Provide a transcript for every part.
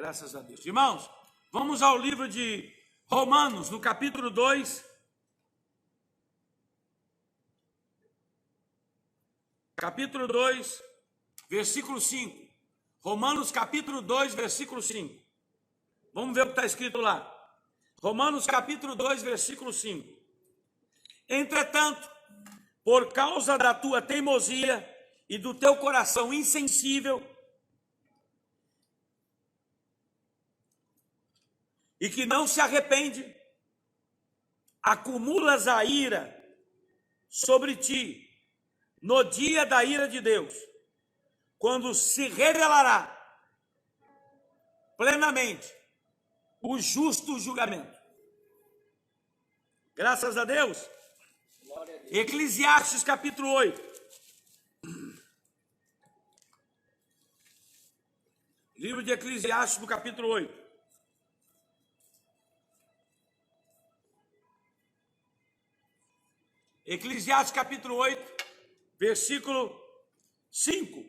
Graças a Deus. Irmãos, vamos ao livro de Romanos, no capítulo 2. Capítulo 2, versículo 5. Romanos, capítulo 2, versículo 5. Vamos ver o que está escrito lá. Romanos, capítulo 2, versículo 5. Entretanto, por causa da tua teimosia e do teu coração insensível, e que não se arrepende, acumulas a ira sobre ti no dia da ira de Deus, quando se revelará plenamente o justo julgamento. Graças a Deus. Eclesiastes capítulo 8. Livro de Eclesiastes no capítulo 8. Eclesiastes capítulo 8, versículo 5.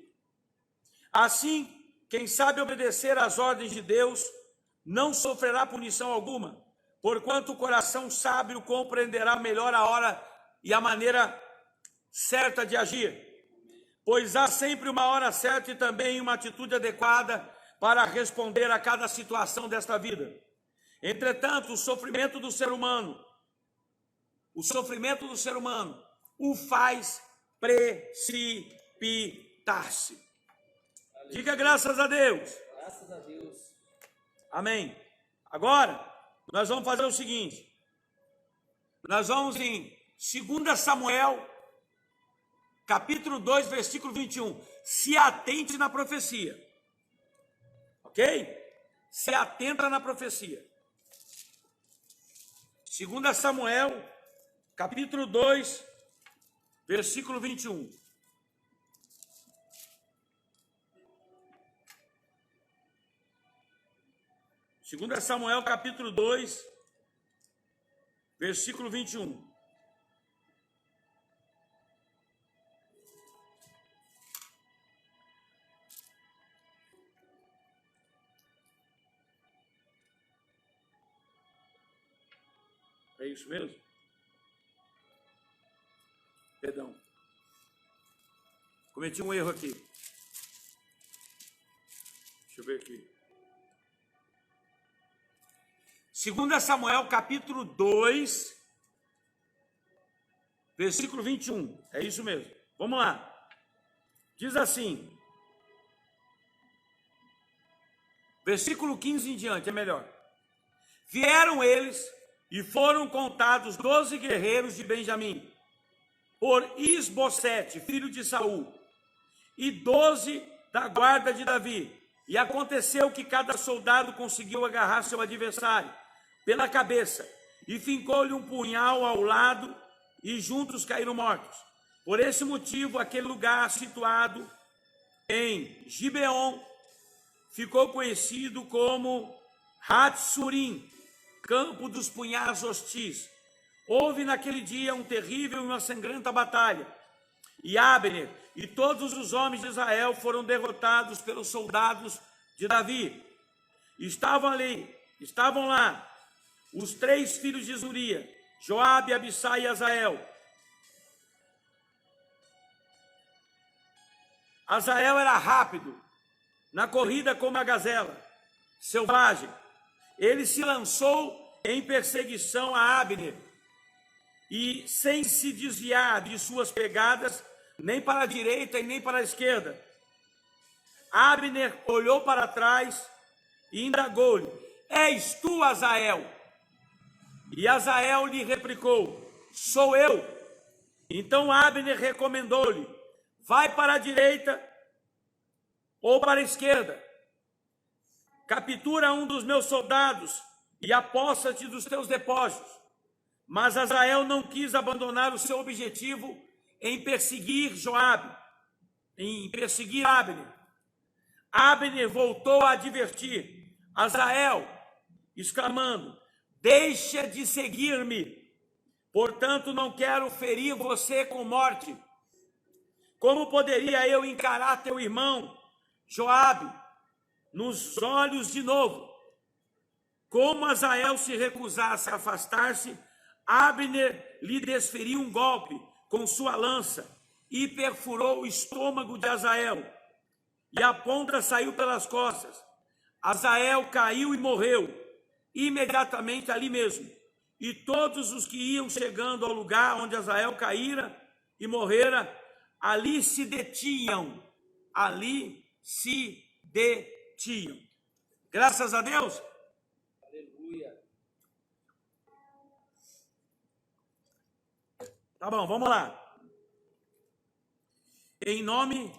Assim, quem sabe obedecer às ordens de Deus não sofrerá punição alguma, porquanto o coração sábio compreenderá melhor a hora e a maneira certa de agir. Pois há sempre uma hora certa e também uma atitude adequada para responder a cada situação desta vida. Entretanto, o sofrimento do ser humano o faz precipitar-se. Diga graças a Deus. Graças a Deus. Amém. Agora, nós vamos fazer o seguinte. Nós vamos em 2 Samuel, capítulo 2, versículo 21. Se atente na profecia. Ok? Se atenta na profecia. 2 Samuel, capítulo 2, versículo 21. Segunda Samuel, capítulo 2, versículo 21. É isso mesmo? Perdão. Cometi um erro aqui. Deixa eu ver aqui. 2 Samuel, capítulo 2, versículo 21. É isso mesmo. Vamos lá. Diz assim. Versículo 15 em diante, é melhor. Vieram eles e foram contados 12 guerreiros de Benjamim, por Isbosete, filho de Saul, e 12 da guarda de Davi. E aconteceu que cada soldado conseguiu agarrar seu adversário pela cabeça, e fincou-lhe um punhal ao lado, e juntos caíram mortos. Por esse motivo, aquele lugar situado em Gibeon ficou conhecido como Hatsurim, campo dos punhais hostis. Houve naquele dia um terrível e uma sangrenta batalha, e Abner e todos os homens de Israel foram derrotados pelos soldados de Davi. Estavam lá os 3 filhos de Zuria, Joabe, Abissai e Azael. Azael era rápido na corrida como a gazela, selvagem. Ele se lançou em perseguição a Abner, e sem se desviar de suas pegadas, nem para a direita e nem para a esquerda. Abner olhou para trás e indagou-lhe: És tu, Azael? E Azael lhe replicou: Sou eu. Então Abner recomendou-lhe: Vai para a direita ou para a esquerda. Captura um dos meus soldados e aposta-te dos teus depósitos. Mas Azael não quis abandonar o seu objetivo em perseguir Abner. Abner voltou a advertir Azael, exclamando: Deixa de seguir-me, portanto não quero ferir você com morte. Como poderia eu encarar teu irmão Joabe, nos olhos de novo. Como Azael se recusasse a afastar-se, Abner lhe desferiu um golpe com sua lança e perfurou o estômago de Azael, e a ponta saiu pelas costas. Azael caiu e morreu, imediatamente ali mesmo. E todos os que iam chegando ao lugar onde Azael caíra e morrera, ali se detinham. Ali se detinham. Graças a Deus. Aleluia. Tá bom, vamos lá. Em nome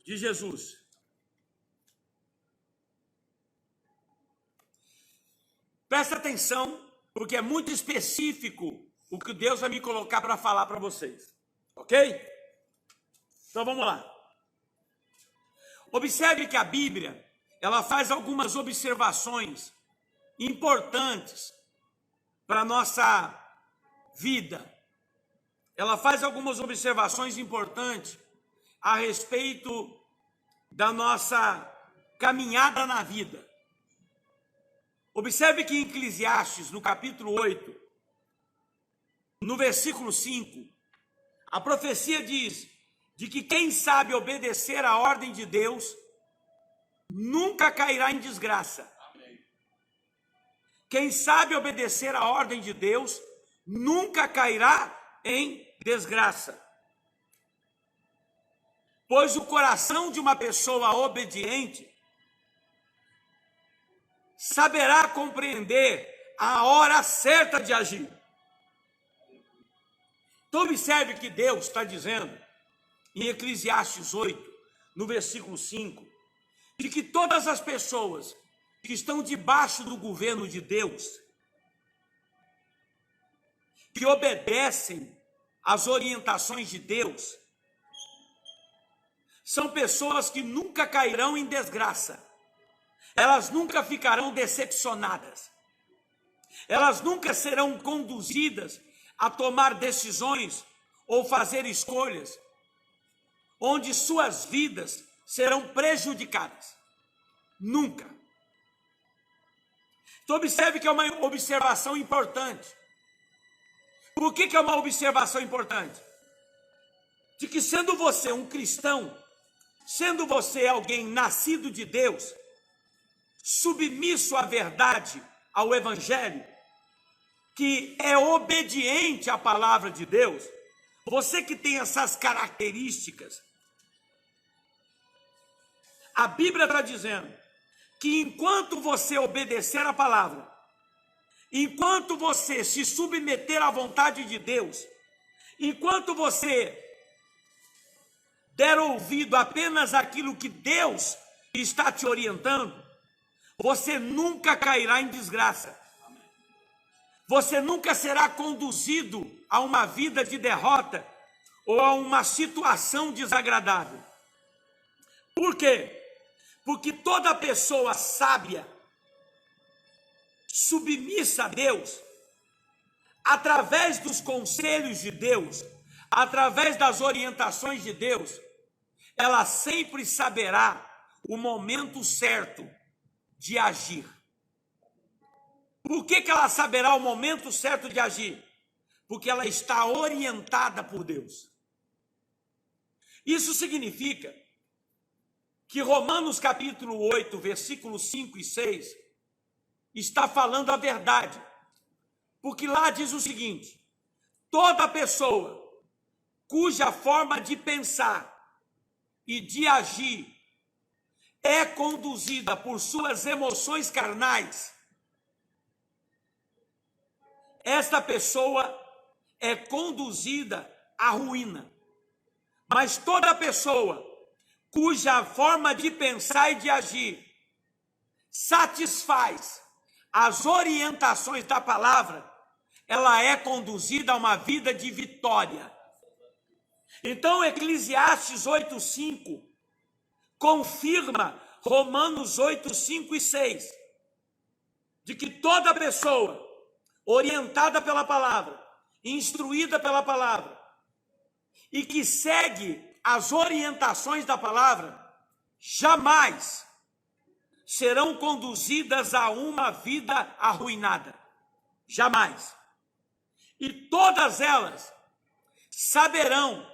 de Jesus. Presta atenção, porque é muito específico o que Deus vai me colocar para falar para vocês. Ok? Então vamos lá. Observe que a Bíblia, ela faz algumas observações importantes para a nossa vida. Ela faz algumas observações importantes a respeito da nossa caminhada na vida. Observe que em Eclesiastes, no capítulo 8, no versículo 5, a profecia diz de que quem sabe obedecer à ordem de Deus nunca cairá em desgraça. Amém. Quem sabe obedecer à ordem de Deus nunca cairá em desgraça. Pois o coração de uma pessoa obediente saberá compreender a hora certa de agir. Então observe que Deus está dizendo em Eclesiastes 8, no versículo 5, de que todas as pessoas que estão debaixo do governo de Deus, que obedecem às orientações de Deus, são pessoas que nunca cairão em desgraça. Elas nunca ficarão decepcionadas. Elas nunca serão conduzidas a tomar decisões ou fazer escolhas onde suas vidas serão prejudicadas. Nunca. Então observe que é uma observação importante. Por que é uma observação importante? De que sendo você um cristão, sendo você alguém nascido de Deus, submisso à verdade, ao Evangelho, que é obediente à palavra de Deus, você que tem essas características, a Bíblia está dizendo que enquanto você obedecer à palavra, enquanto você se submeter à vontade de Deus, enquanto você der ouvido apenas àquilo que Deus está te orientando, você nunca cairá em desgraça. Você nunca será conduzido a uma vida de derrota ou a uma situação desagradável. Por quê? Porque toda pessoa sábia, submissa a Deus, através dos conselhos de Deus, através das orientações de Deus, ela sempre saberá o momento certo de agir. Por que ela saberá o momento certo de agir? Porque ela está orientada por Deus. Isso significa que Romanos capítulo 8, versículos 5 e 6, está falando a verdade. Porque lá diz o seguinte: toda pessoa cuja forma de pensar e de agir é conduzida por suas emoções carnais, esta pessoa é conduzida à ruína. Mas toda pessoa cuja forma de pensar e de agir satisfaz as orientações da palavra, ela é conduzida a uma vida de vitória. Então, Eclesiastes 8:5 confirma Romanos 8, 5 e 6, de que toda pessoa orientada pela palavra, instruída pela palavra, e que segue as orientações da palavra, jamais serão conduzidas a uma vida arruinada. Jamais. E todas elas saberão,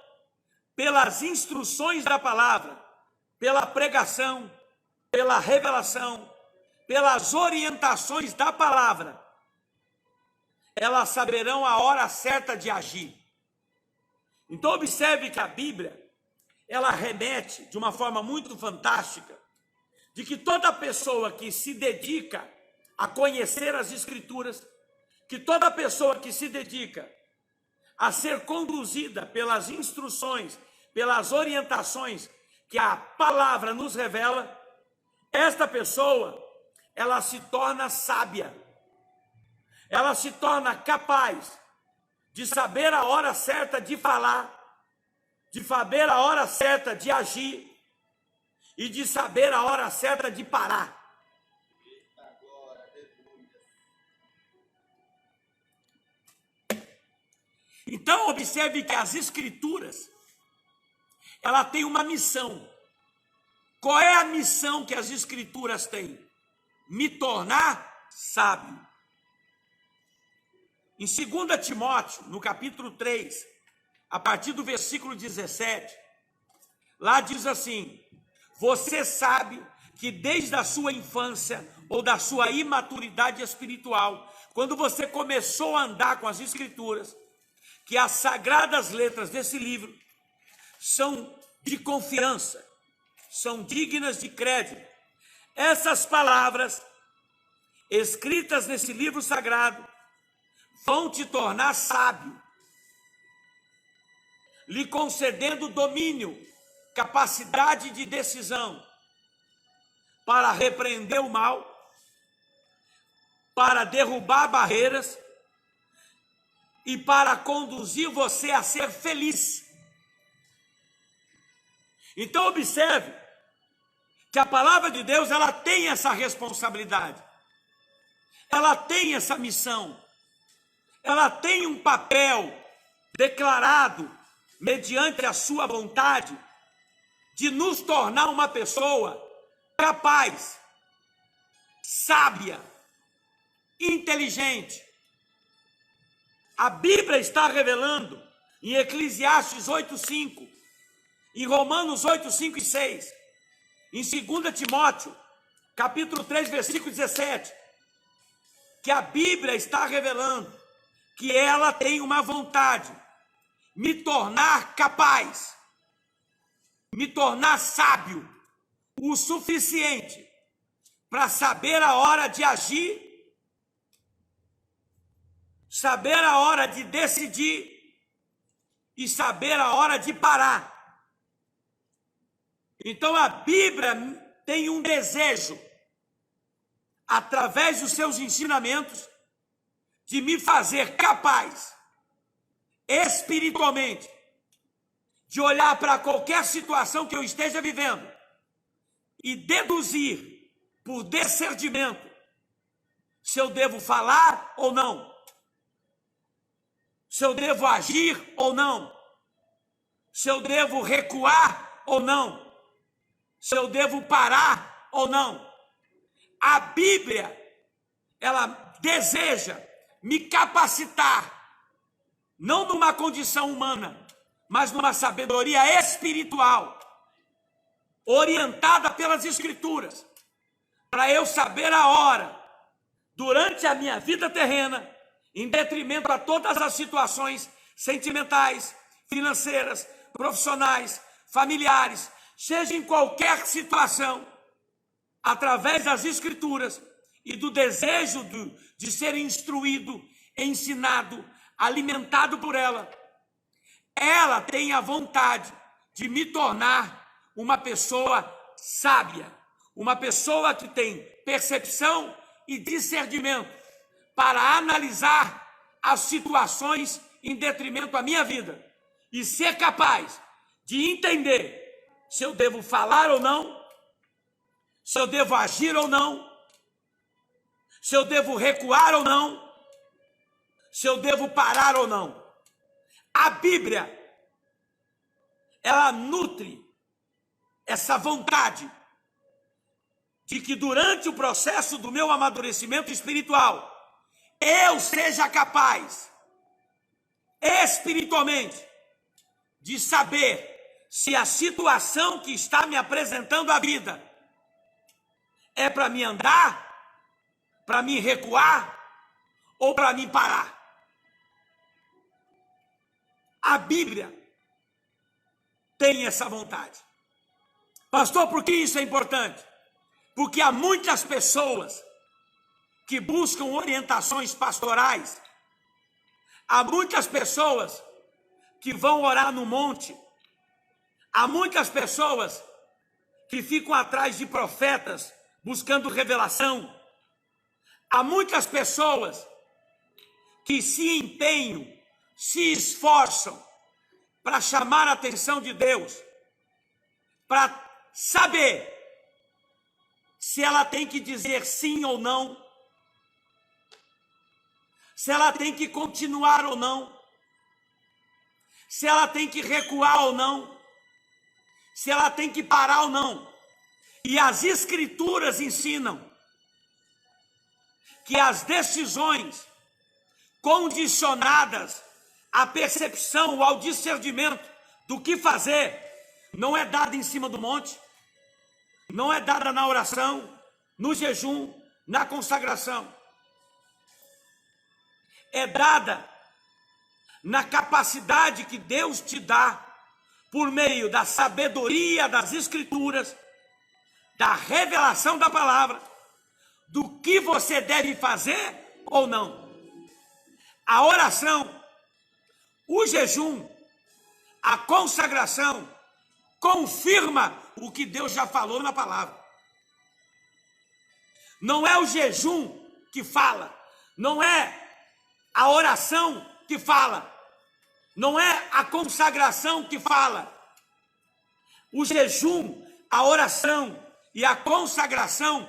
pelas instruções da palavra, pela pregação, pela revelação, pelas orientações da palavra, elas saberão a hora certa de agir. Então observe que a Bíblia, ela remete de uma forma muito fantástica, de que toda pessoa que se dedica a conhecer as Escrituras, que toda pessoa que se dedica a ser conduzida pelas instruções, pelas orientações que a palavra nos revela, esta pessoa, ela se torna sábia, ela se torna capaz de saber a hora certa de falar, de saber a hora certa de agir e de saber a hora certa de parar. Então observe que as Escrituras, ela tem uma missão. Qual é a missão que as Escrituras têm? Me tornar sábio. Em 2 Timóteo, no capítulo 3, a partir do versículo 17, lá diz assim: você sabe que desde a sua infância ou da sua imaturidade espiritual, quando você começou a andar com as Escrituras, que as sagradas letras desse livro são de confiança, são dignas de crédito. Essas palavras escritas nesse livro sagrado vão te tornar sábio, lhe concedendo domínio, capacidade de decisão para repreender o mal, para derrubar barreiras e para conduzir você a ser feliz. Então observe que a palavra de Deus, ela tem essa responsabilidade, ela tem essa missão, ela tem um papel declarado mediante a sua vontade de nos tornar uma pessoa capaz, sábia, inteligente. A Bíblia está revelando em Eclesiastes 8:5, em Romanos 8:5 e 6, em 2 Timóteo, capítulo 3, versículo 17, que a Bíblia está revelando que ela tem uma vontade, me tornar capaz, me tornar sábio o suficiente para saber a hora de agir, saber a hora de decidir e saber a hora de parar. Então a Bíblia tem um desejo, através dos seus ensinamentos, de me fazer capaz, espiritualmente, de olhar para qualquer situação que eu esteja vivendo e deduzir, por discernimento, se eu devo falar ou não, se eu devo agir ou não, se eu devo recuar ou não, se eu devo parar ou não. A Bíblia, ela deseja me capacitar, não numa condição humana, mas numa sabedoria espiritual, orientada pelas Escrituras, para eu saber a hora, durante a minha vida terrena, em detrimento a todas as situações sentimentais, financeiras, profissionais, familiares, seja em qualquer situação, através das Escrituras e do desejo de ser instruído, ensinado, alimentado por ela, ela tem a vontade de me tornar uma pessoa sábia, uma pessoa que tem percepção e discernimento para analisar as situações em detrimento à minha vida e ser capaz de entender se eu devo falar ou não, se eu devo agir ou não, se eu devo recuar ou não, se eu devo parar ou não. A Bíblia, ela nutre essa vontade de que durante o processo do meu amadurecimento espiritual, eu seja capaz, espiritualmente, de saber se a situação que está me apresentando a vida é para me andar, para me recuar ou para me parar. A Bíblia tem essa vontade. Pastor, por que isso é importante? Porque há muitas pessoas que buscam orientações pastorais, há muitas pessoas que vão orar no monte, há muitas pessoas que ficam atrás de profetas buscando revelação, há muitas pessoas que se empenham, se esforçam para chamar a atenção de Deus, para saber se ela tem que dizer sim ou não, se ela tem que continuar ou não, se ela tem que recuar ou não, se ela tem que parar ou não. E as Escrituras ensinam que as decisões condicionadas à percepção, ao discernimento do que fazer, não é dada em cima do monte, não é dada na oração, no jejum, na consagração. É dada na capacidade que Deus te dá por meio da sabedoria das Escrituras, da revelação da palavra, do que você deve fazer ou não. A oração, o jejum, a consagração confirma o que Deus já falou na palavra. Não é o jejum que fala, não é a oração que fala, não é a consagração que fala. O jejum, a oração e a consagração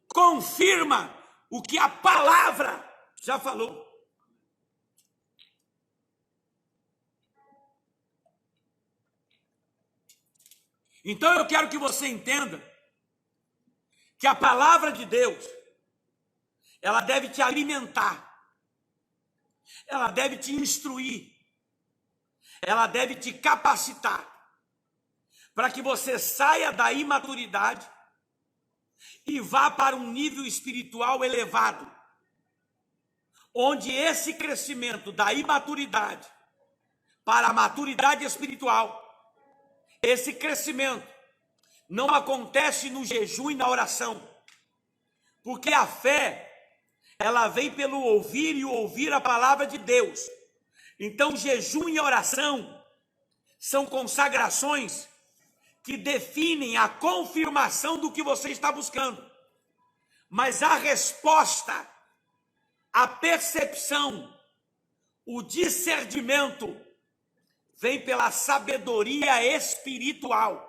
confirma o que a palavra já falou. Então eu quero que você entenda que a palavra de Deus, ela deve te alimentar, ela deve te instruir, ela deve te capacitar, para que você saia da imaturidade e vá para um nível espiritual elevado, onde esse crescimento da imaturidade para a maturidade espiritual, esse crescimento não acontece no jejum e na oração, porque a fé, ela vem pelo ouvir e ouvir a palavra de Deus. Então, jejum e oração são consagrações que definem a confirmação do que você está buscando. Mas a resposta, a percepção, o discernimento vem pela sabedoria espiritual.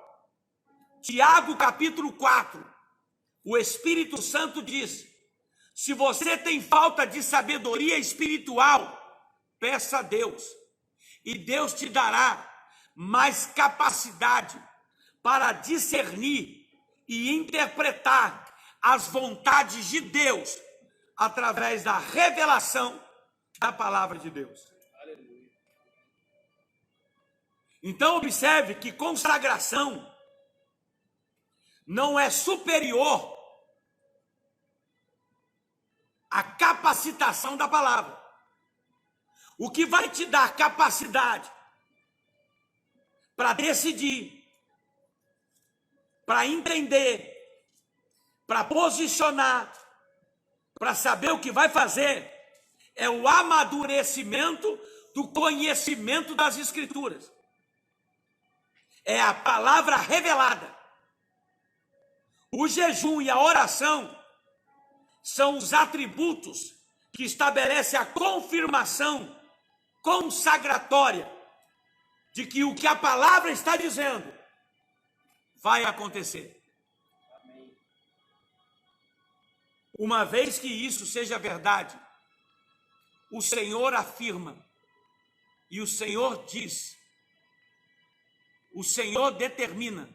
Tiago capítulo 4, o Espírito Santo diz: se você tem falta de sabedoria espiritual, peça a Deus, e Deus te dará mais capacidade para discernir e interpretar as vontades de Deus através da revelação da palavra de Deus. Aleluia. Então observe que consagração não é superior à capacitação da palavra. O que vai te dar capacidade para decidir, para entender, para posicionar, para saber o que vai fazer, é o amadurecimento do conhecimento das Escrituras. É a palavra revelada. O jejum e a oração são os atributos que estabelecem a confirmação consagratória de que o que a palavra está dizendo vai acontecer. Amém. Uma vez que isso seja verdade, o Senhor afirma e o Senhor diz, o Senhor determina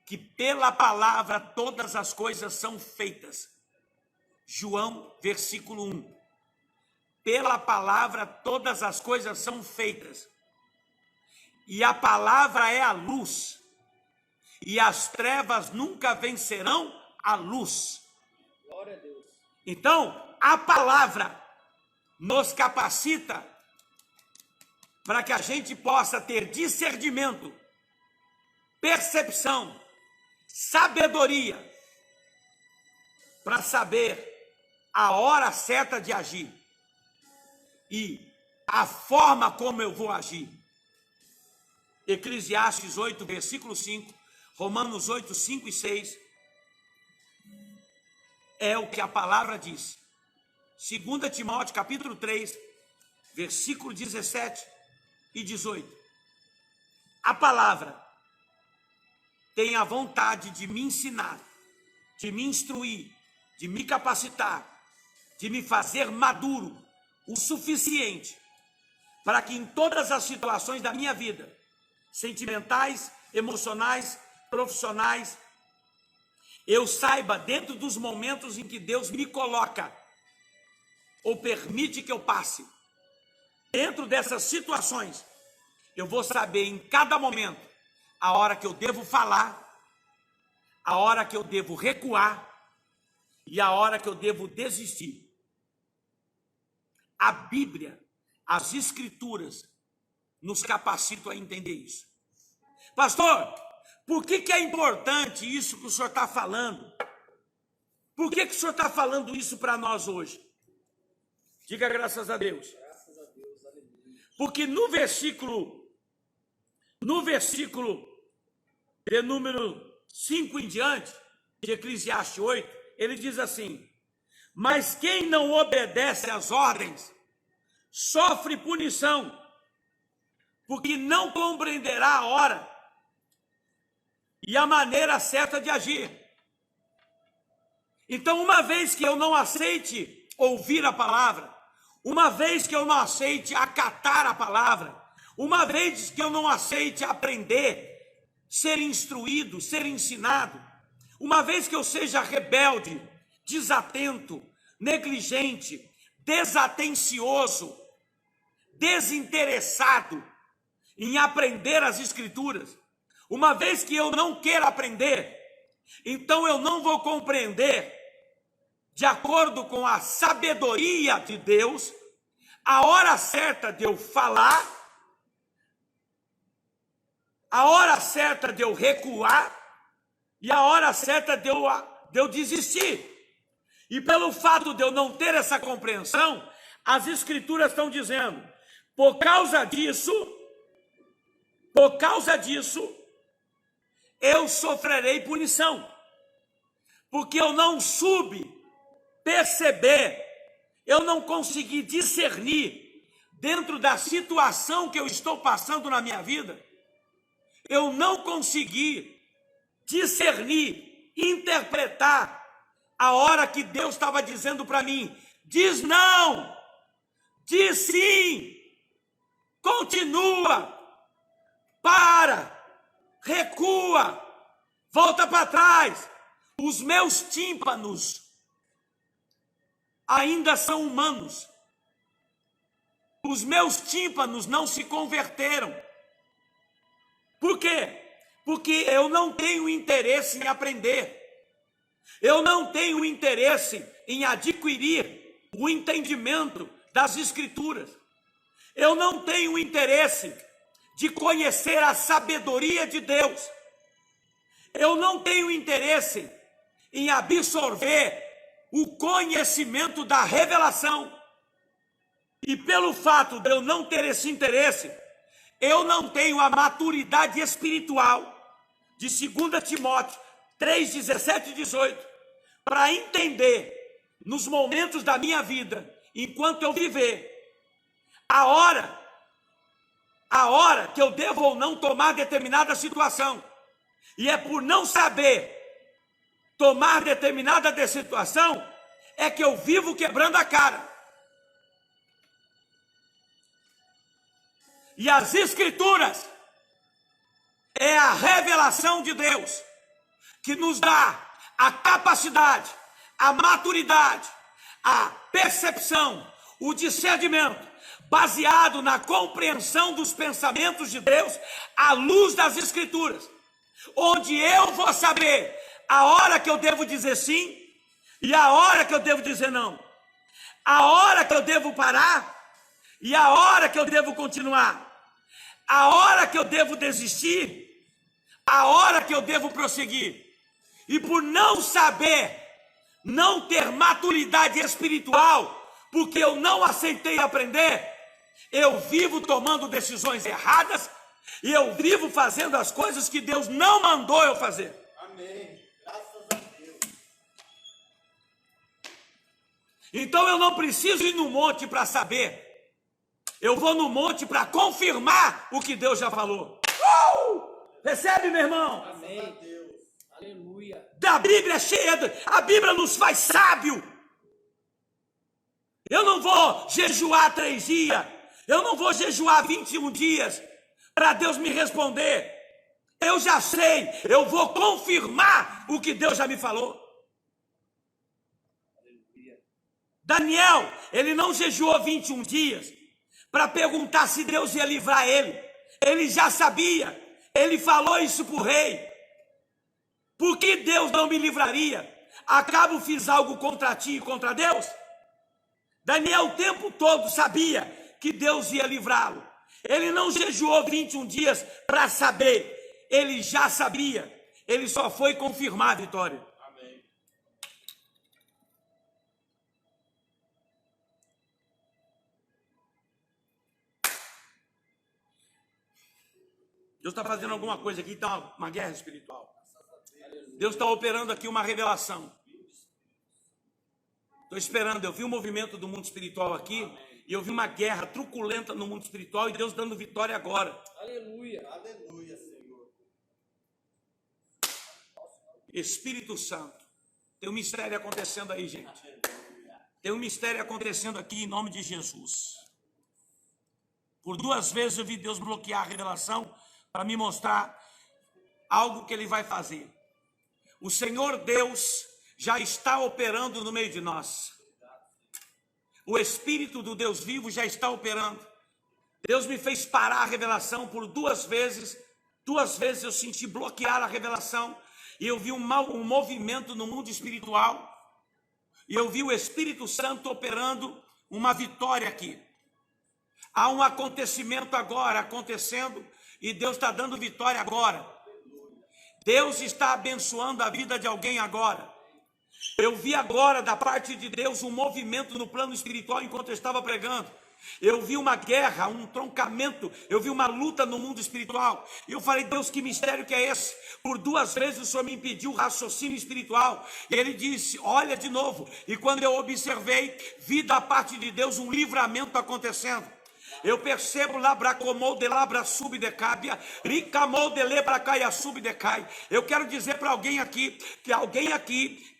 que pela palavra todas as coisas são feitas. João, versículo 1. Pela palavra todas as coisas são feitas. E a palavra é a luz. E as trevas nunca vencerão a luz. Glória a Deus. Então, a palavra nos capacita para que a gente possa ter discernimento, percepção, sabedoria, para saber a hora certa de agir e a forma como eu vou agir. Eclesiastes 8, versículo 5, Romanos 8, 5 e 6, é o que a palavra diz. 2 Timóteo, capítulo 3, versículo 17 e 18. A palavra tem a vontade de me ensinar, de me instruir, de me capacitar, de me fazer maduro o suficiente para que em todas as situações da minha vida, sentimentais, emocionais, profissionais, eu saiba, dentro dos momentos em que Deus me coloca ou permite que eu passe, dentro dessas situações, eu vou saber em cada momento a hora que eu devo falar, a hora que eu devo recuar e a hora que eu devo desistir. A Bíblia, as Escrituras, nos capacitam a entender isso. Pastor, por que é importante isso que o senhor está falando? Por que o senhor está falando isso para nós hoje? Diga graças a Deus. Graças a Deus, aleluia. Porque no versículo de número 5 em diante, de Eclesiastes 8, ele diz assim: mas quem não obedece às ordens sofre punição, porque não compreenderá a hora e a maneira certa de agir. Então, uma vez que eu não aceite ouvir a palavra, uma vez que eu não aceite acatar a palavra, uma vez que eu não aceite aprender, ser instruído, ser ensinado, uma vez que eu seja rebelde, desatento, negligente, desatencioso, desinteressado em aprender as Escrituras, uma vez que eu não quero aprender, então eu não vou compreender, de acordo com a sabedoria de Deus, a hora certa de eu falar, a hora certa de eu recuar e a hora certa de eu desistir. E pelo fato de eu não ter essa compreensão, as Escrituras estão dizendo, por causa disso, eu sofrerei punição, porque eu não soube perceber, eu não consegui discernir, dentro da situação que eu estou passando na minha vida, eu não consegui discernir, interpretar a hora que Deus estava dizendo para mim, diz não, diz sim, continua, para, recua, volta para trás. Os meus tímpanos ainda são humanos. Os meus tímpanos não se converteram. Por quê? Porque eu não tenho interesse em aprender. Eu não tenho interesse em adquirir o entendimento das Escrituras. Eu não tenho interesse de conhecer a sabedoria de Deus. Eu não tenho interesse em absorver o conhecimento da revelação. E pelo fato de eu não ter esse interesse, eu não tenho a maturidade espiritual de 2 Timóteo 3, 17 e 18, para entender, nos momentos da minha vida, enquanto eu viver, a hora que eu devo ou não tomar determinada situação. E é por não saber tomar determinada situação, é que eu vivo quebrando a cara. E as Escrituras é a revelação de Deus. que nos dá a capacidade, a maturidade, a percepção, o discernimento, baseado na compreensão dos pensamentos de Deus à luz das Escrituras, onde eu vou saber a hora que eu devo dizer sim e a hora que eu devo dizer não, a hora que eu devo parar e a hora que eu devo continuar, a hora que eu devo desistir, a hora que eu devo prosseguir. E por não saber, não ter maturidade espiritual, porque eu não aceitei aprender, eu vivo tomando decisões erradas e eu vivo fazendo as coisas que Deus não mandou eu fazer. Amém. Graças a Deus. Então eu não preciso ir no monte para saber. Eu vou no monte para confirmar o que Deus já falou. Recebe, meu irmão? Amém. Deus. Aleluia. A Bíblia é cheia, a Bíblia nos faz sábio. Eu não vou jejuar 3 dias, eu não vou jejuar 21 dias para Deus me responder. Eu já sei, eu vou confirmar o que Deus já me falou. Aleluia. Daniel, ele não jejuou 21 dias para perguntar se Deus ia livrar ele. Ele já sabia, ele falou isso para o rei. Por que Deus não me livraria? Acaso fiz algo contra ti e contra Deus? Daniel o tempo todo sabia que Deus ia livrá-lo. Ele não jejuou 21 dias para saber. Ele já sabia. Ele só foi confirmar a vitória. Amém. Deus está fazendo alguma coisa aqui, está uma guerra espiritual. Deus está operando aqui uma revelação. Estou esperando, eu vi o movimento do mundo espiritual aqui, e eu vi uma guerra truculenta no mundo espiritual, e Deus dando vitória agora. Aleluia. Aleluia, Senhor. Espírito Santo, tem um mistério acontecendo aí, gente. Tem um mistério acontecendo aqui em nome de Jesus. Por 2 vezes eu vi Deus bloquear a revelação para me mostrar algo que Ele vai fazer. O Senhor Deus já está operando no meio de nós. O Espírito do Deus vivo já está operando. Deus me fez parar a revelação por 2 vezes. 2 vezes eu senti bloquear a revelação. E eu vi um movimento no mundo espiritual. E eu vi o Espírito Santo operando uma vitória aqui. Há um acontecimento agora acontecendo. E Deus está dando vitória agora. Deus está abençoando a vida de alguém agora. Eu vi agora da parte de Deus um movimento no plano espiritual enquanto eu estava pregando. Eu vi uma guerra, um troncamento, eu vi uma luta no mundo espiritual. E eu falei, Deus, que mistério que é esse? Por 2 vezes o Senhor me impediu o raciocínio espiritual. E Ele disse, olha de novo. E quando eu observei, vi da parte de Deus um livramento acontecendo. Eu percebo labracomou de labra subdecábia, ricamou de lebra caia subdecai. Eu quero dizer para alguém aqui,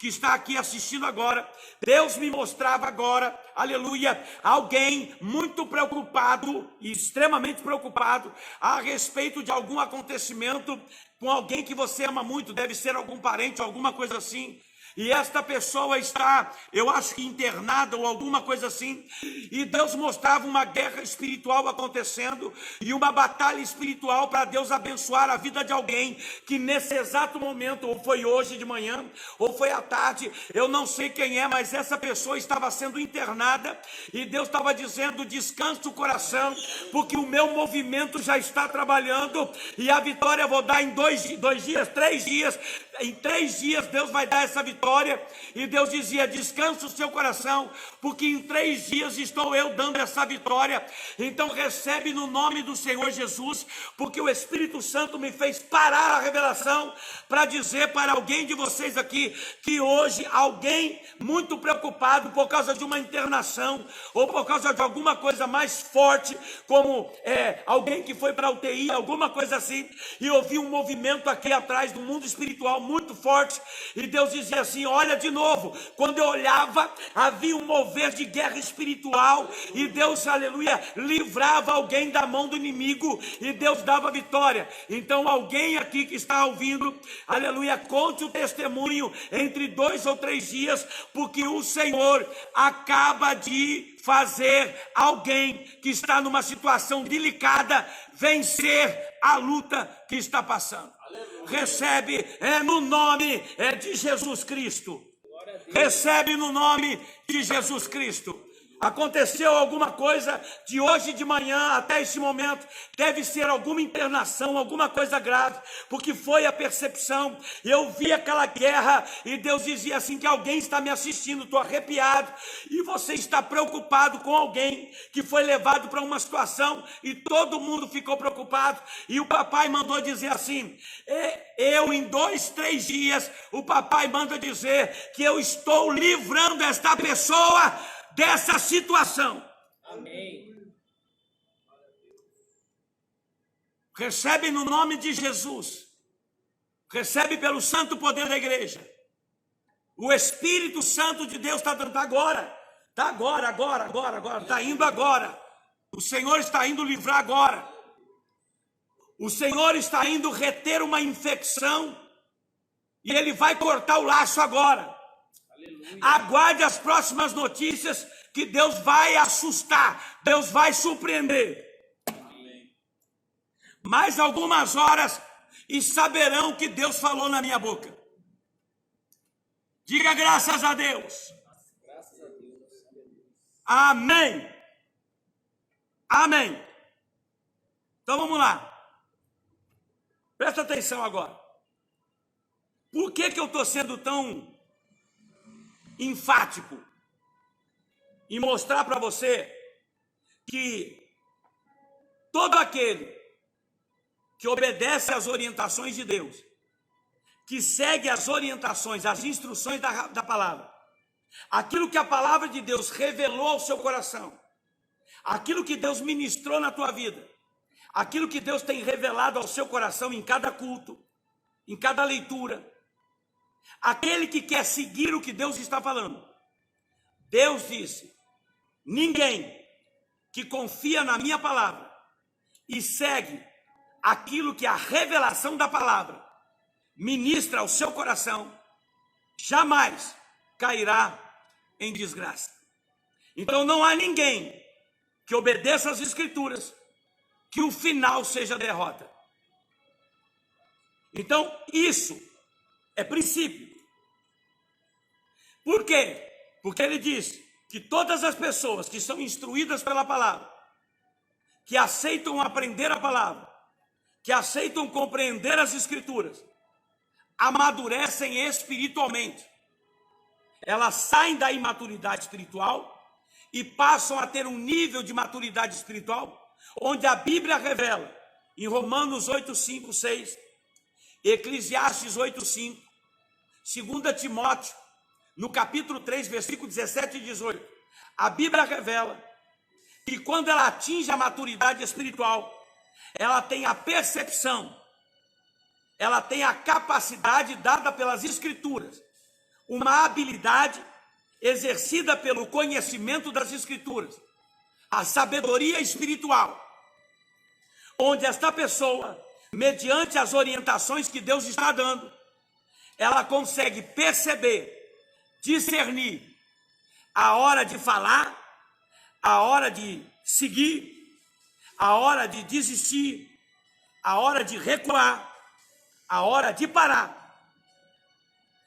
que está aqui assistindo agora, Deus me mostrava agora, aleluia, alguém muito preocupado, extremamente preocupado, a respeito de algum acontecimento com alguém que você ama muito, deve ser algum parente, alguma coisa assim. E esta pessoa está, eu acho que internada ou alguma coisa assim. E Deus mostrava uma guerra espiritual acontecendo e uma batalha espiritual para Deus abençoar a vida de alguém que nesse exato momento, ou foi hoje de manhã, ou foi à tarde, eu não sei quem é, mas essa pessoa estava sendo internada e Deus estava dizendo, descanse o coração, porque o meu movimento já está trabalhando e a vitória eu vou dar em 2 dias, 3 dias. Em 3 dias Deus vai dar essa vitória. E Deus dizia, descansa o seu coração, porque em 3 dias estou eu dando essa vitória. Então recebe no nome do Senhor Jesus, porque o Espírito Santo me fez parar a revelação para dizer para alguém de vocês aqui, que hoje alguém muito preocupado por causa de uma internação, ou por causa de alguma coisa mais forte, como alguém que foi para a UTI, alguma coisa assim, e eu vi um movimento aqui atrás do mundo espiritual muito forte, e Deus dizia assim: olha de novo. Quando eu olhava, havia um mover de guerra espiritual, e Deus, aleluia, livrava alguém da mão do inimigo, e Deus dava vitória. Então alguém aqui que está ouvindo, aleluia, conte o testemunho entre 2 ou 3 dias, porque o Senhor acaba de fazer alguém que está numa situação delicada vencer a luta que está passando. Recebe no nome de Jesus Cristo. Recebe no nome de Jesus Cristo. Aconteceu alguma coisa de hoje de manhã até esse momento, deve ser alguma internação, alguma coisa grave, porque foi a percepção. Eu vi aquela guerra e Deus dizia assim: que alguém está me assistindo, estou arrepiado, e você está preocupado com alguém que foi levado para uma situação e todo mundo ficou preocupado, e o papai mandou dizer assim: eu em 2, 3 dias, o papai manda dizer que eu estou livrando esta pessoa dessa situação. Amém. Recebe no nome de Jesus. Recebe pelo santo poder da igreja. O Espírito Santo de Deus está dando agora. Está agora. Está indo agora. O Senhor está indo livrar agora. O Senhor está indo reter uma infecção. E Ele vai cortar o laço agora. Aguarde as próximas notícias, que Deus vai assustar, Deus vai surpreender. Amém. Mais algumas horas e saberão que Deus falou na minha boca. Diga graças a Deus. Graças a Deus. Amém. Amém. Então vamos lá. Presta atenção agora. Por que eu estou sendo tão enfático e mostrar para você que todo aquele que obedece às orientações de Deus, que segue as orientações, as instruções da palavra, aquilo que a palavra de Deus revelou ao seu coração, aquilo que Deus ministrou na tua vida, aquilo que Deus tem revelado ao seu coração em cada culto, em cada leitura, aquele que quer seguir o que Deus está falando. Deus disse: ninguém que confia na minha palavra e segue aquilo que a revelação da palavra ministra ao seu coração, jamais cairá em desgraça. Então não há ninguém que obedeça às Escrituras que o final seja derrota. Então isso é princípio. Por quê? Porque ele diz que todas as pessoas que são instruídas pela palavra, que aceitam aprender a palavra, que aceitam compreender as Escrituras, amadurecem espiritualmente. Elas saem da imaturidade espiritual e passam a ter um nível de maturidade espiritual, onde a Bíblia revela, em Romanos 8, 5, 6, Eclesiastes 8, 5, 2 Timóteo, no capítulo 3, versículo 17 e 18, a Bíblia revela que quando ela atinge a maturidade espiritual, ela tem a percepção, ela tem a capacidade dada pelas Escrituras, uma habilidade exercida pelo conhecimento das Escrituras, a sabedoria espiritual, onde esta pessoa, mediante as orientações que Deus está dando, ela consegue perceber, discernir a hora de falar, a hora de seguir, a hora de desistir, a hora de recuar, a hora de parar.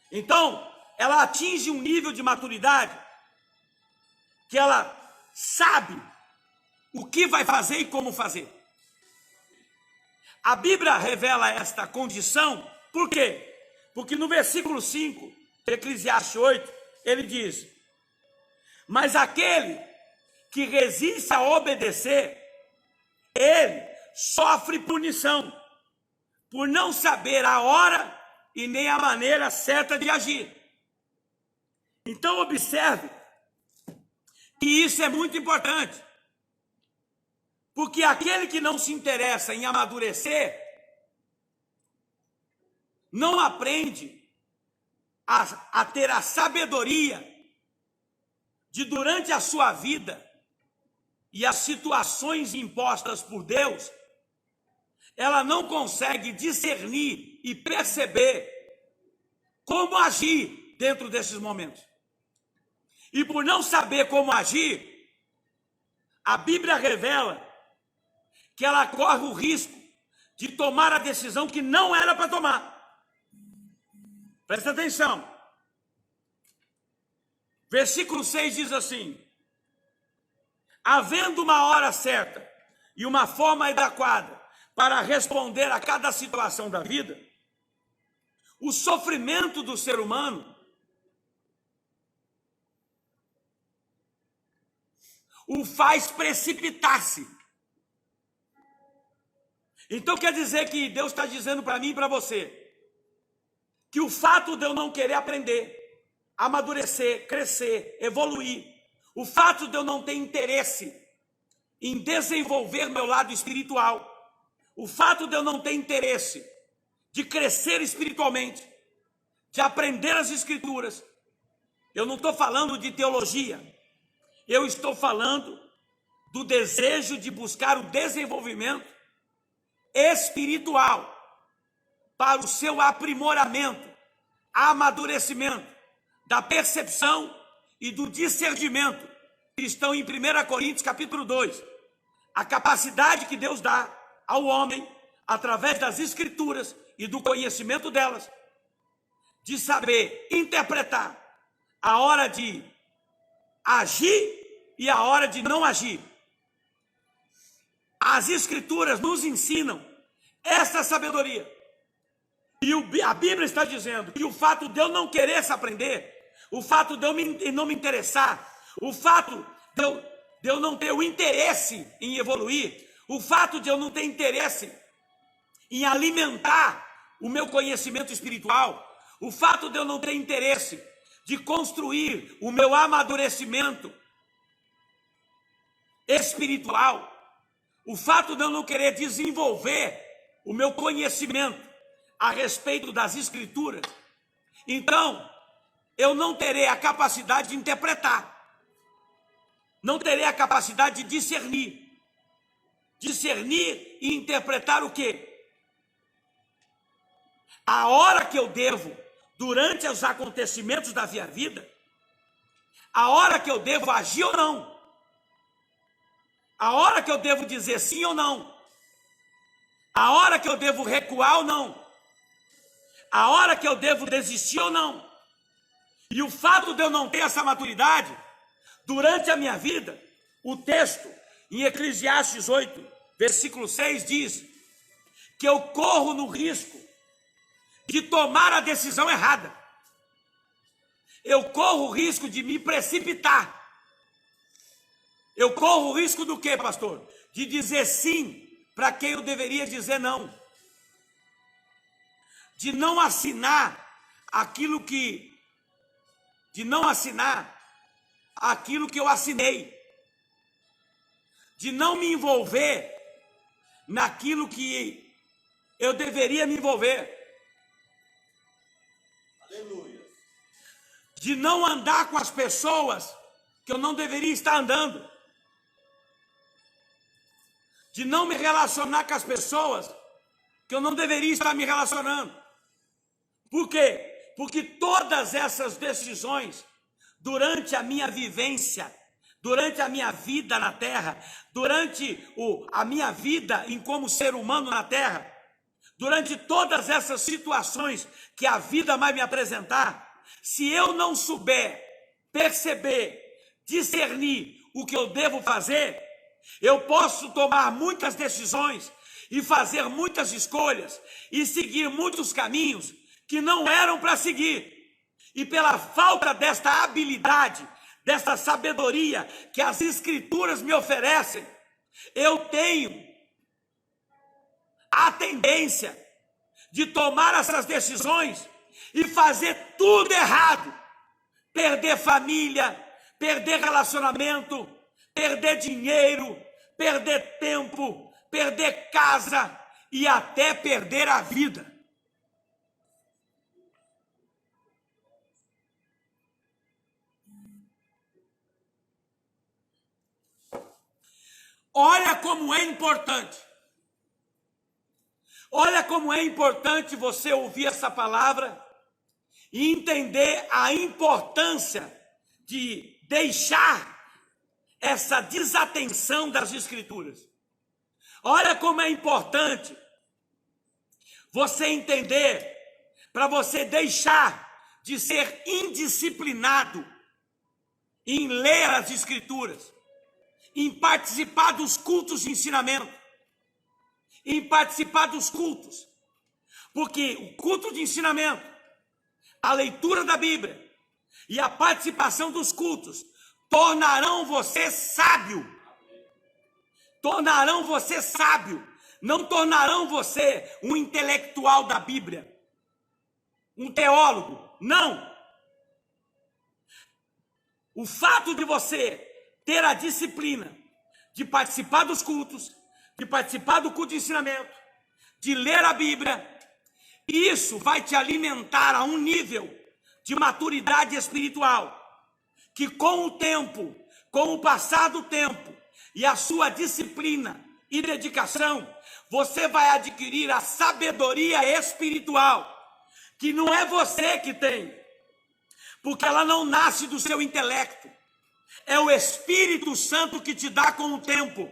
Então, ela atinge um nível de maturidade que ela sabe o que vai fazer e como fazer. A Bíblia revela esta condição, por quê? Porque no versículo 5, de Eclesiastes 8, ele diz: mas aquele que resiste a obedecer, ele sofre punição, por não saber a hora e nem a maneira certa de agir. Então observe que isso é muito importante, porque aquele que não se interessa em amadurecer, não aprende a ter a sabedoria de, durante a sua vida e as situações impostas por Deus, ela não consegue discernir e perceber como agir dentro desses momentos. E por não saber como agir, a Bíblia revela que ela corre o risco de tomar a decisão que não era para tomar. Presta atenção. Versículo 6 diz assim: havendo uma hora certa e uma forma adequada para responder a cada situação da vida, o sofrimento do ser humano o faz precipitar-se. Então quer dizer que Deus está dizendo para mim e para você que o fato de eu não querer aprender, amadurecer, crescer, evoluir, o fato de eu não ter interesse em desenvolver meu lado espiritual, o fato de eu não ter interesse de crescer espiritualmente, de aprender as Escrituras, eu não estou falando de teologia, eu estou falando do desejo de buscar o desenvolvimento espiritual para o seu aprimoramento, amadurecimento, da percepção e do discernimento que estão em 1 Coríntios capítulo 2. A capacidade que Deus dá ao homem, através das Escrituras e do conhecimento delas, de saber interpretar a hora de agir e a hora de não agir. As Escrituras nos ensinam essa sabedoria. E a Bíblia está dizendo que o fato de eu não querer se aprender, o fato de eu não me interessar, o fato de eu não ter o interesse em evoluir, o fato de eu não ter interesse em alimentar o meu conhecimento espiritual, o fato de eu não ter interesse de construir o meu amadurecimento espiritual, o fato de eu não querer desenvolver o meu conhecimento a respeito das Escrituras, então eu não terei a capacidade de interpretar, não terei a capacidade de discernir e interpretar o quê? A hora que eu devo, durante os acontecimentos da minha vida, a hora que eu devo agir ou não, a hora que eu devo dizer sim ou não, a hora que eu devo recuar ou não, a hora que eu devo desistir ou não. E o fato de eu não ter essa maturidade, durante a minha vida, o texto em Eclesiastes 8, versículo 6 diz que eu corro no risco de tomar a decisão errada. Eu corro o risco de me precipitar. Eu corro o risco do quê, pastor? De dizer sim para quem eu deveria dizer não. De não assinar aquilo que eu assinei. De não me envolver naquilo que eu deveria me envolver. Aleluia. De não andar com as pessoas que eu não deveria estar andando. De não me relacionar com as pessoas que eu não deveria estar me relacionando. Por quê? Porque todas essas decisões, durante a minha vivência, durante a minha vida na Terra, durante a minha vida em como ser humano na Terra, durante todas essas situações que a vida vai me apresentar, se eu não souber perceber, discernir o que eu devo fazer, eu posso tomar muitas decisões e fazer muitas escolhas e seguir muitos caminhos que não eram para seguir. E pela falta desta habilidade, desta sabedoria que as Escrituras me oferecem, eu tenho a tendência de tomar essas decisões e fazer tudo errado. Perder família, perder relacionamento, perder dinheiro, perder tempo, perder casa e até perder a vida. Olha como é importante. Olha como é importante você ouvir essa palavra e entender a importância de deixar essa desatenção das Escrituras. Olha como é importante você entender, para você deixar de ser indisciplinado em ler as Escrituras, em participar dos cultos de ensinamento, em participar dos cultos. Porque o culto de ensinamento, a leitura da Bíblia e a participação dos cultos tornarão você sábio. Tornarão você sábio. Não tornarão você um intelectual da Bíblia, um teólogo. Não. O fato de você ter a disciplina de participar dos cultos, de participar do culto de ensinamento, de ler a Bíblia, isso vai te alimentar a um nível de maturidade espiritual, que com o tempo, com o passar do tempo e a sua disciplina e dedicação, você vai adquirir a sabedoria espiritual, que não é você que tem, porque ela não nasce do seu intelecto, é o Espírito Santo que te dá com o tempo.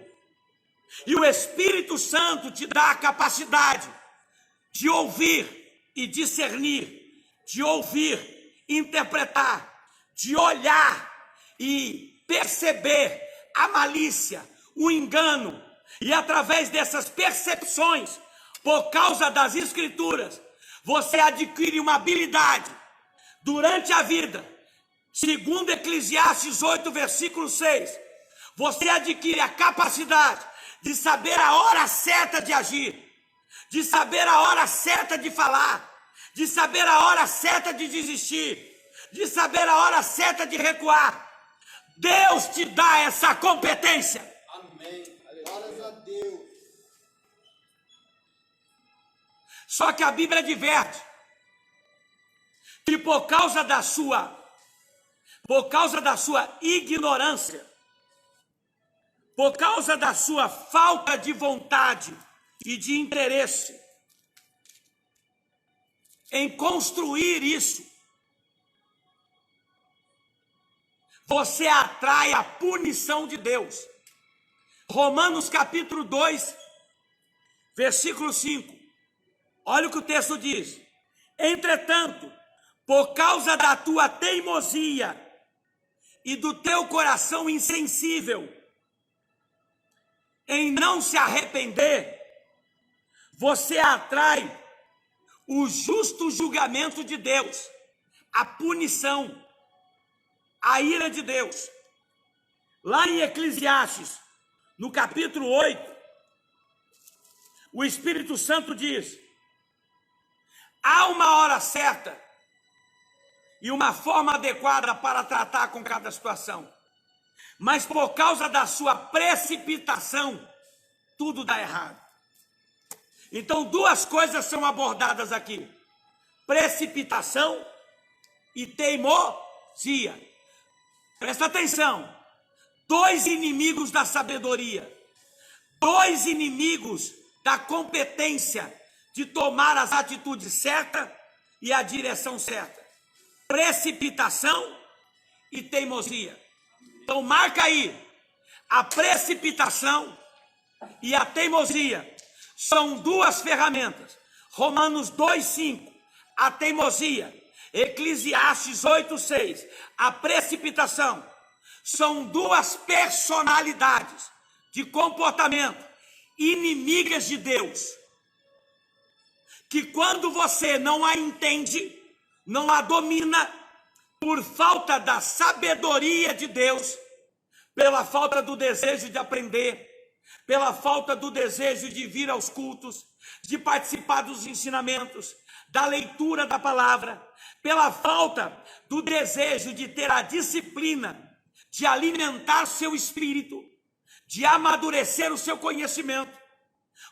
E o Espírito Santo te dá a capacidade de ouvir e discernir, de ouvir, interpretar, de olhar e perceber a malícia, o engano. E através dessas percepções, por causa das Escrituras, você adquire uma habilidade durante a vida. Segundo Eclesiastes 8, versículo 6, você adquire a capacidade de saber a hora certa de agir, de saber a hora certa de falar, de saber a hora certa de desistir, de saber a hora certa de recuar. Deus te dá essa competência. Amém. Glórias a Deus. Só que a Bíblia adverte que por causa da sua ignorância, por causa da sua falta de vontade e de interesse em construir isso, você atrai a punição de Deus. Romanos capítulo 2, versículo 5. Olha o que o texto diz. Entretanto, por causa da tua teimosia e do teu coração insensível em não se arrepender, você atrai o justo julgamento de Deus, a punição, a ira de Deus. Lá em Eclesiastes, no capítulo 8, o Espírito Santo diz: há uma hora certa e uma forma adequada para tratar com cada situação, mas por causa da sua precipitação, tudo dá errado. Então, duas coisas são abordadas aqui: precipitação e teimosia. Presta atenção. Dois inimigos da sabedoria, dois inimigos da competência de tomar as atitudes certas e a direção certa: precipitação e teimosia. Então marca aí, a precipitação e a teimosia são duas ferramentas. Romanos 2:5, a teimosia. Eclesiastes 8:6, a precipitação. São duas personalidades de comportamento inimigas de Deus, que quando você não a entende, não a domina, por falta da sabedoria de Deus, pela falta do desejo de aprender, pela falta do desejo de vir aos cultos, de participar dos ensinamentos, da leitura da palavra, pela falta do desejo de ter a disciplina de alimentar seu espírito, de amadurecer o seu conhecimento,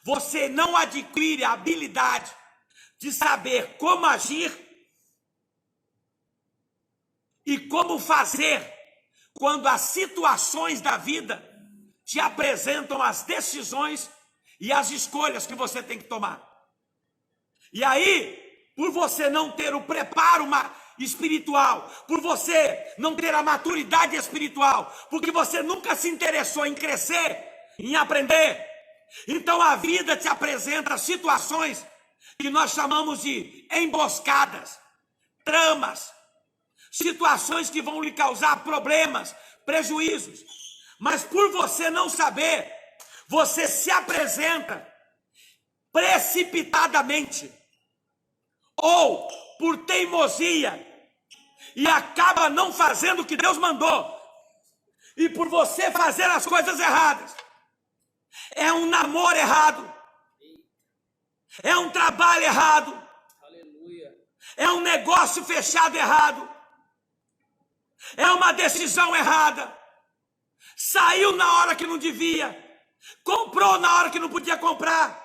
você não adquire a habilidade de saber como agir e como fazer quando as situações da vida te apresentam as decisões e as escolhas que você tem que tomar. E aí, por você não ter o preparo espiritual, por você não ter a maturidade espiritual, porque você nunca se interessou em crescer, em aprender, então a vida te apresenta situações que nós chamamos de emboscadas, tramas, situações que vão lhe causar problemas, prejuízos. Mas por você não saber, você se apresenta precipitadamente ou por teimosia e acaba não fazendo o que Deus mandou. E por você fazer as coisas erradas, é um namoro errado, é um trabalho errado, Aleluia. é um negócio fechado errado, é uma decisão errada, saiu na hora que não devia, comprou na hora que não podia comprar,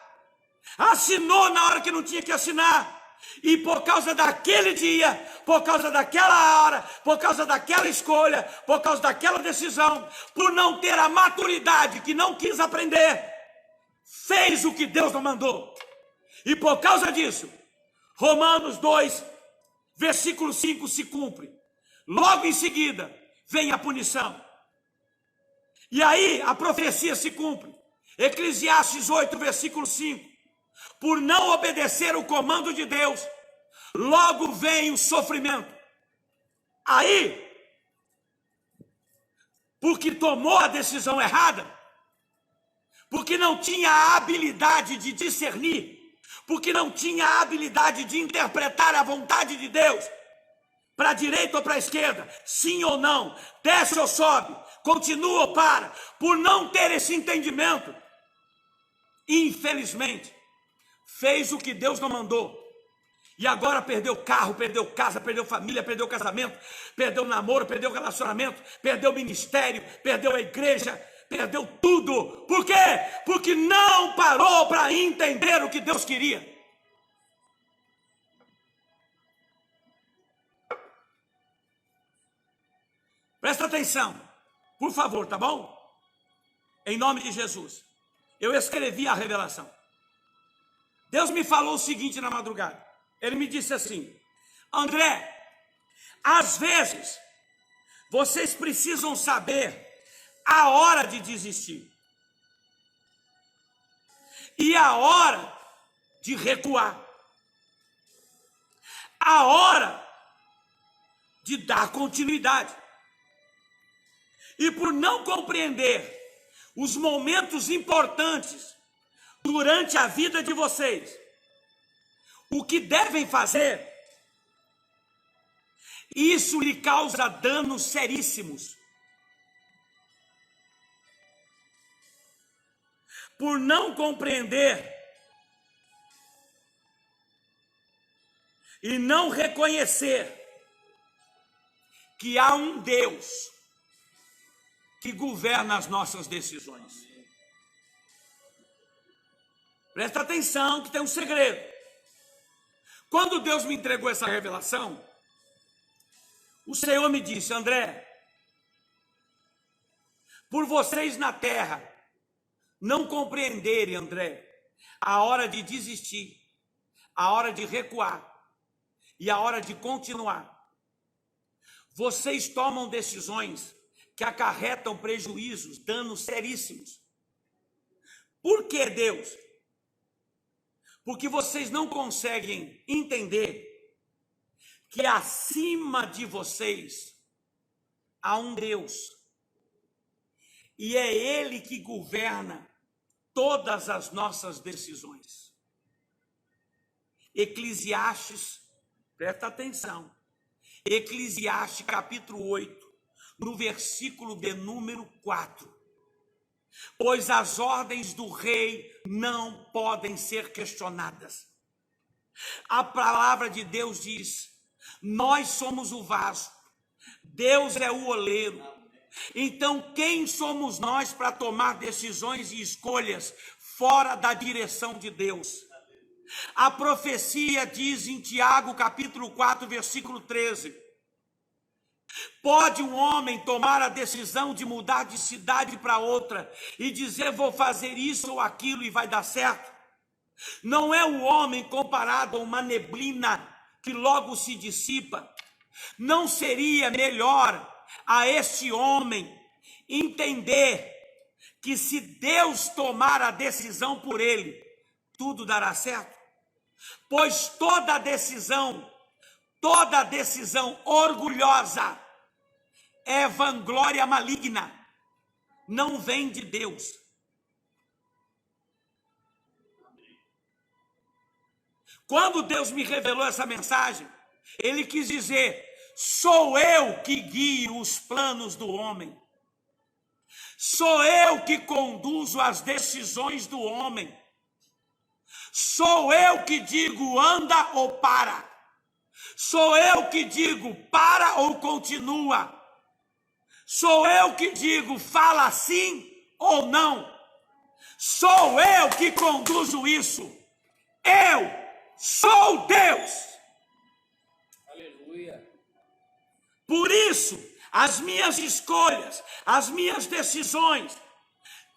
assinou na hora que não tinha que assinar, e por causa daquele dia, por causa daquela hora, por causa daquela escolha, por causa daquela decisão, por não ter a maturidade que não quis aprender, fez o que Deus não mandou. E por causa disso, Romanos 2, versículo 5 se cumpre. Logo em seguida, vem a punição. E aí a profecia se cumpre. Eclesiastes 8, versículo 5. Por não obedecer o comando de Deus, logo vem o sofrimento. Aí, porque tomou a decisão errada, porque não tinha a habilidade de discernir, porque não tinha a habilidade de interpretar a vontade de Deus, para a direita ou para a esquerda, sim ou não, desce ou sobe, continua ou para, por não ter esse entendimento, infelizmente, fez o que Deus não mandou. E agora perdeu carro, perdeu casa, perdeu família, perdeu casamento, perdeu namoro, perdeu relacionamento, perdeu ministério, perdeu a igreja, perdeu tudo. Por quê? Porque não parou para entender o que Deus queria. Presta atenção, por favor, tá bom? Em nome de Jesus. Eu escrevi a revelação. Deus me falou o seguinte na madrugada. Ele me disse assim: André, às vezes, vocês precisam saber a hora de desistir e a hora de recuar, a hora de dar continuidade. E por não compreender os momentos importantes durante a vida de vocês, o que devem fazer, isso lhe causa danos seríssimos. Por não compreender e não reconhecer que há um Deus que governa as nossas decisões. Presta atenção que tem um segredo. Quando Deus me entregou essa revelação, o Senhor me disse: André, por vocês na terra não compreenderem, André, a hora de desistir, a hora de recuar e a hora de continuar, vocês tomam decisões que acarretam prejuízos, danos seríssimos. Por que, Deus? Porque vocês não conseguem entender que acima de vocês há um Deus. E é Ele que governa todas as nossas decisões. Eclesiastes, presta atenção. Eclesiastes capítulo 8, no versículo de número 4. Pois as ordens do rei não podem ser questionadas. A palavra de Deus diz: nós somos o vaso, Deus é o oleiro. Então quem somos nós para tomar decisões e escolhas fora da direção de Deus? A profecia diz em Tiago capítulo 4, versículo 13: Pode um homem tomar a decisão de mudar de cidade para outra e dizer vou fazer isso ou aquilo e vai dar certo? Não é o homem comparado a uma neblina que logo se dissipa. Não seria melhor a este homem entender que se Deus tomar a decisão por ele, tudo dará certo? Pois toda decisão orgulhosa é vanglória maligna, não vem de Deus. Quando Deus me revelou essa mensagem, Ele quis dizer, sou eu que guio os planos do homem. Sou eu que conduzo as decisões do homem. Sou eu que digo anda ou para. Sou eu que digo para ou continua. Sou eu que digo fala sim ou não. Sou eu que conduzo isso. Eu sou Deus. Aleluia. Por isso, as minhas escolhas, as minhas decisões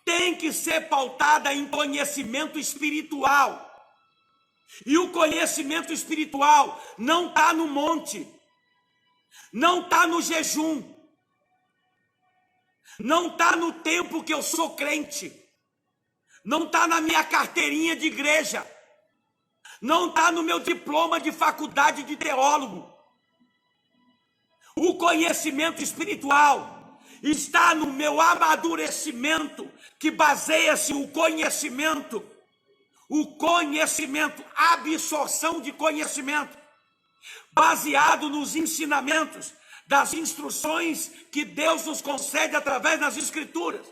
têm que ser pautadas em conhecimento espiritual. E o conhecimento espiritual não está no monte, não está no jejum, não está no tempo que eu sou crente, não está na minha carteirinha de igreja, não está no meu diploma de faculdade de teólogo. O conhecimento espiritual está no meu amadurecimento, que baseia-se o conhecimento, a absorção de conhecimento, baseado nos ensinamentos, das instruções que Deus nos concede através das Escrituras,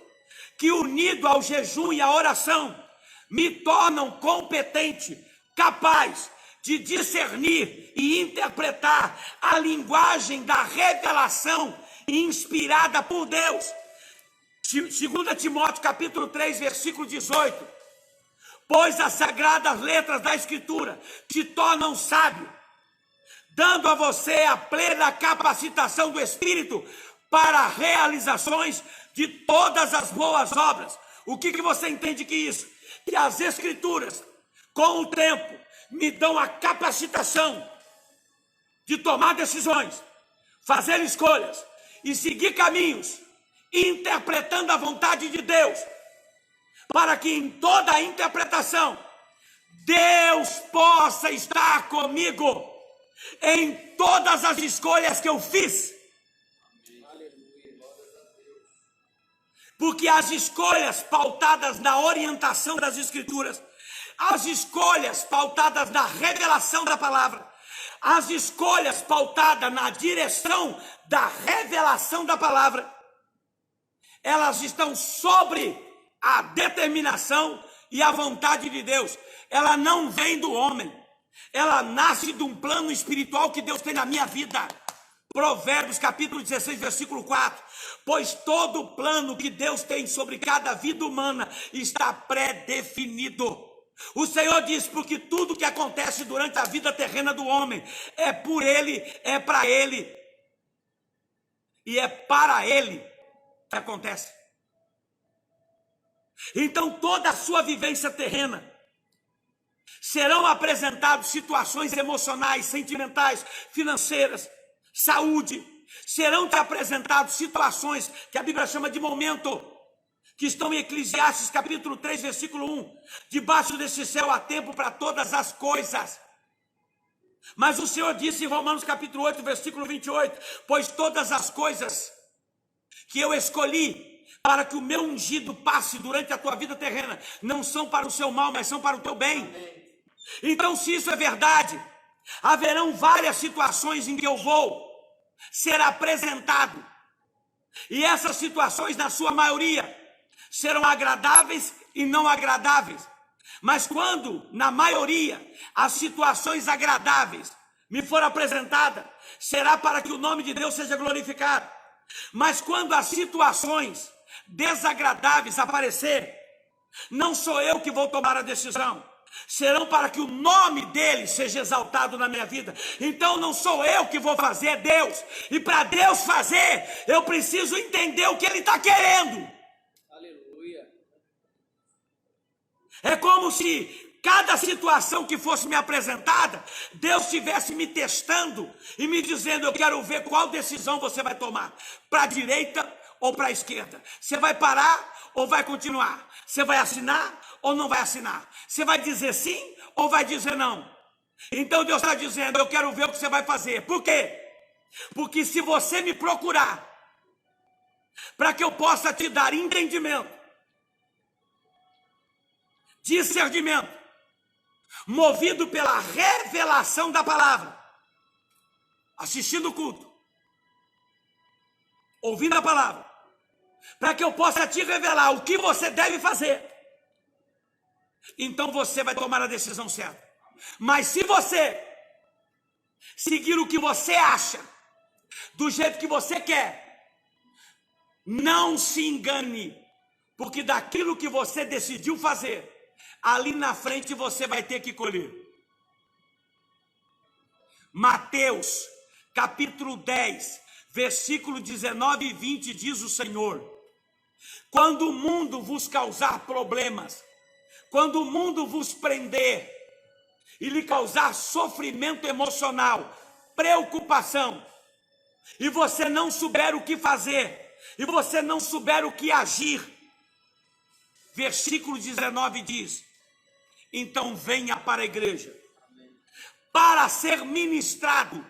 que unido ao jejum e à oração, me tornam competente, capaz de discernir e interpretar a linguagem da revelação inspirada por Deus. 2 Timóteo capítulo 3, versículo 18. Pois as sagradas letras da Escritura te tornam sábio, dando a você a plena capacitação do Espírito para realizações de todas as boas obras. O que você entende que isso? Que as Escrituras, com o tempo, me dão a capacitação de tomar decisões, fazer escolhas e seguir caminhos, interpretando a vontade de Deus, para que em toda a interpretação, Deus possa estar comigo em todas as escolhas que eu fiz. Porque as escolhas pautadas na orientação das Escrituras, as escolhas pautadas na revelação da palavra, as escolhas pautadas na direção da revelação da palavra, elas estão sobre a determinação e a vontade de Deus. Ela não vem do homem, ela nasce de um plano espiritual que Deus tem na minha vida. Provérbios capítulo 16, versículo 4. Pois todo o plano que Deus tem sobre cada vida humana está pré-definido. O Senhor diz, porque tudo que acontece durante a vida terrena do homem é por Ele, é para Ele e é para Ele que acontece. Então toda a sua vivência terrena serão apresentadas situações emocionais, sentimentais, financeiras, saúde, serão te apresentadas situações que a Bíblia chama de momento, que estão em Eclesiastes capítulo 3, versículo 1. Debaixo desse céu há tempo para todas as coisas. Mas o Senhor disse em Romanos capítulo 8, versículo 28, pois todas as coisas que eu escolhi para que o meu ungido passe durante a tua vida terrena não são para o seu mal, mas são para o teu bem. Então, se isso é verdade, haverão várias situações em que eu vou ser apresentado. E essas situações, na sua maioria, serão agradáveis e não agradáveis. Mas quando, na maioria, as situações agradáveis me for apresentada, será para que o nome de Deus seja glorificado. Mas quando as situações desagradáveis aparecer, não sou eu que vou tomar a decisão, serão para que o nome dele seja exaltado na minha vida. Então não sou eu que vou fazer, é Deus. E para Deus fazer, eu preciso entender o que ele está querendo. Aleluia. É como se cada situação que fosse me apresentada, Deus estivesse me testando e me dizendo: eu quero ver qual decisão você vai tomar, para a direita ou para a esquerda. Você vai parar ou vai continuar? Você vai assinar ou não vai assinar? Você vai dizer sim ou vai dizer não? Então Deus está dizendo: eu quero ver o que você vai fazer. Por quê? Porque se você me procurar, para que eu possa te dar entendimento, discernimento, movido pela revelação da palavra, assistindo o culto, ouvindo a palavra, para que eu possa te revelar o que você deve fazer, então você vai tomar a decisão certa. Mas se você seguir o que você acha, do jeito que você quer, não se engane, porque daquilo que você decidiu fazer, ali na frente você vai ter que colher. Mateus, capítulo 10, versículo 19 e 20, diz o Senhor: quando o mundo vos causar problemas, quando o mundo vos prender e lhe causar sofrimento emocional, preocupação, e você não souber o que fazer, e você não souber o que agir, versículo 19 diz: então venha para a igreja, para ser ministrado.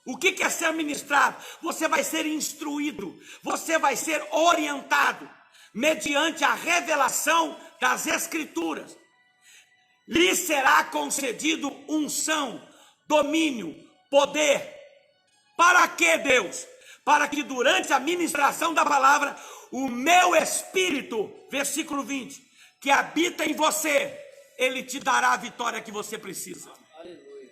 O que é ser ministrado? Você vai ser instruído, você vai ser orientado, mediante a revelação das Escrituras. Lhe será concedido unção, domínio, poder. Para que, Deus? Para que durante a ministração da palavra, o meu Espírito, versículo 20, que habita em você, ele te dará a vitória que você precisa. Aleluia.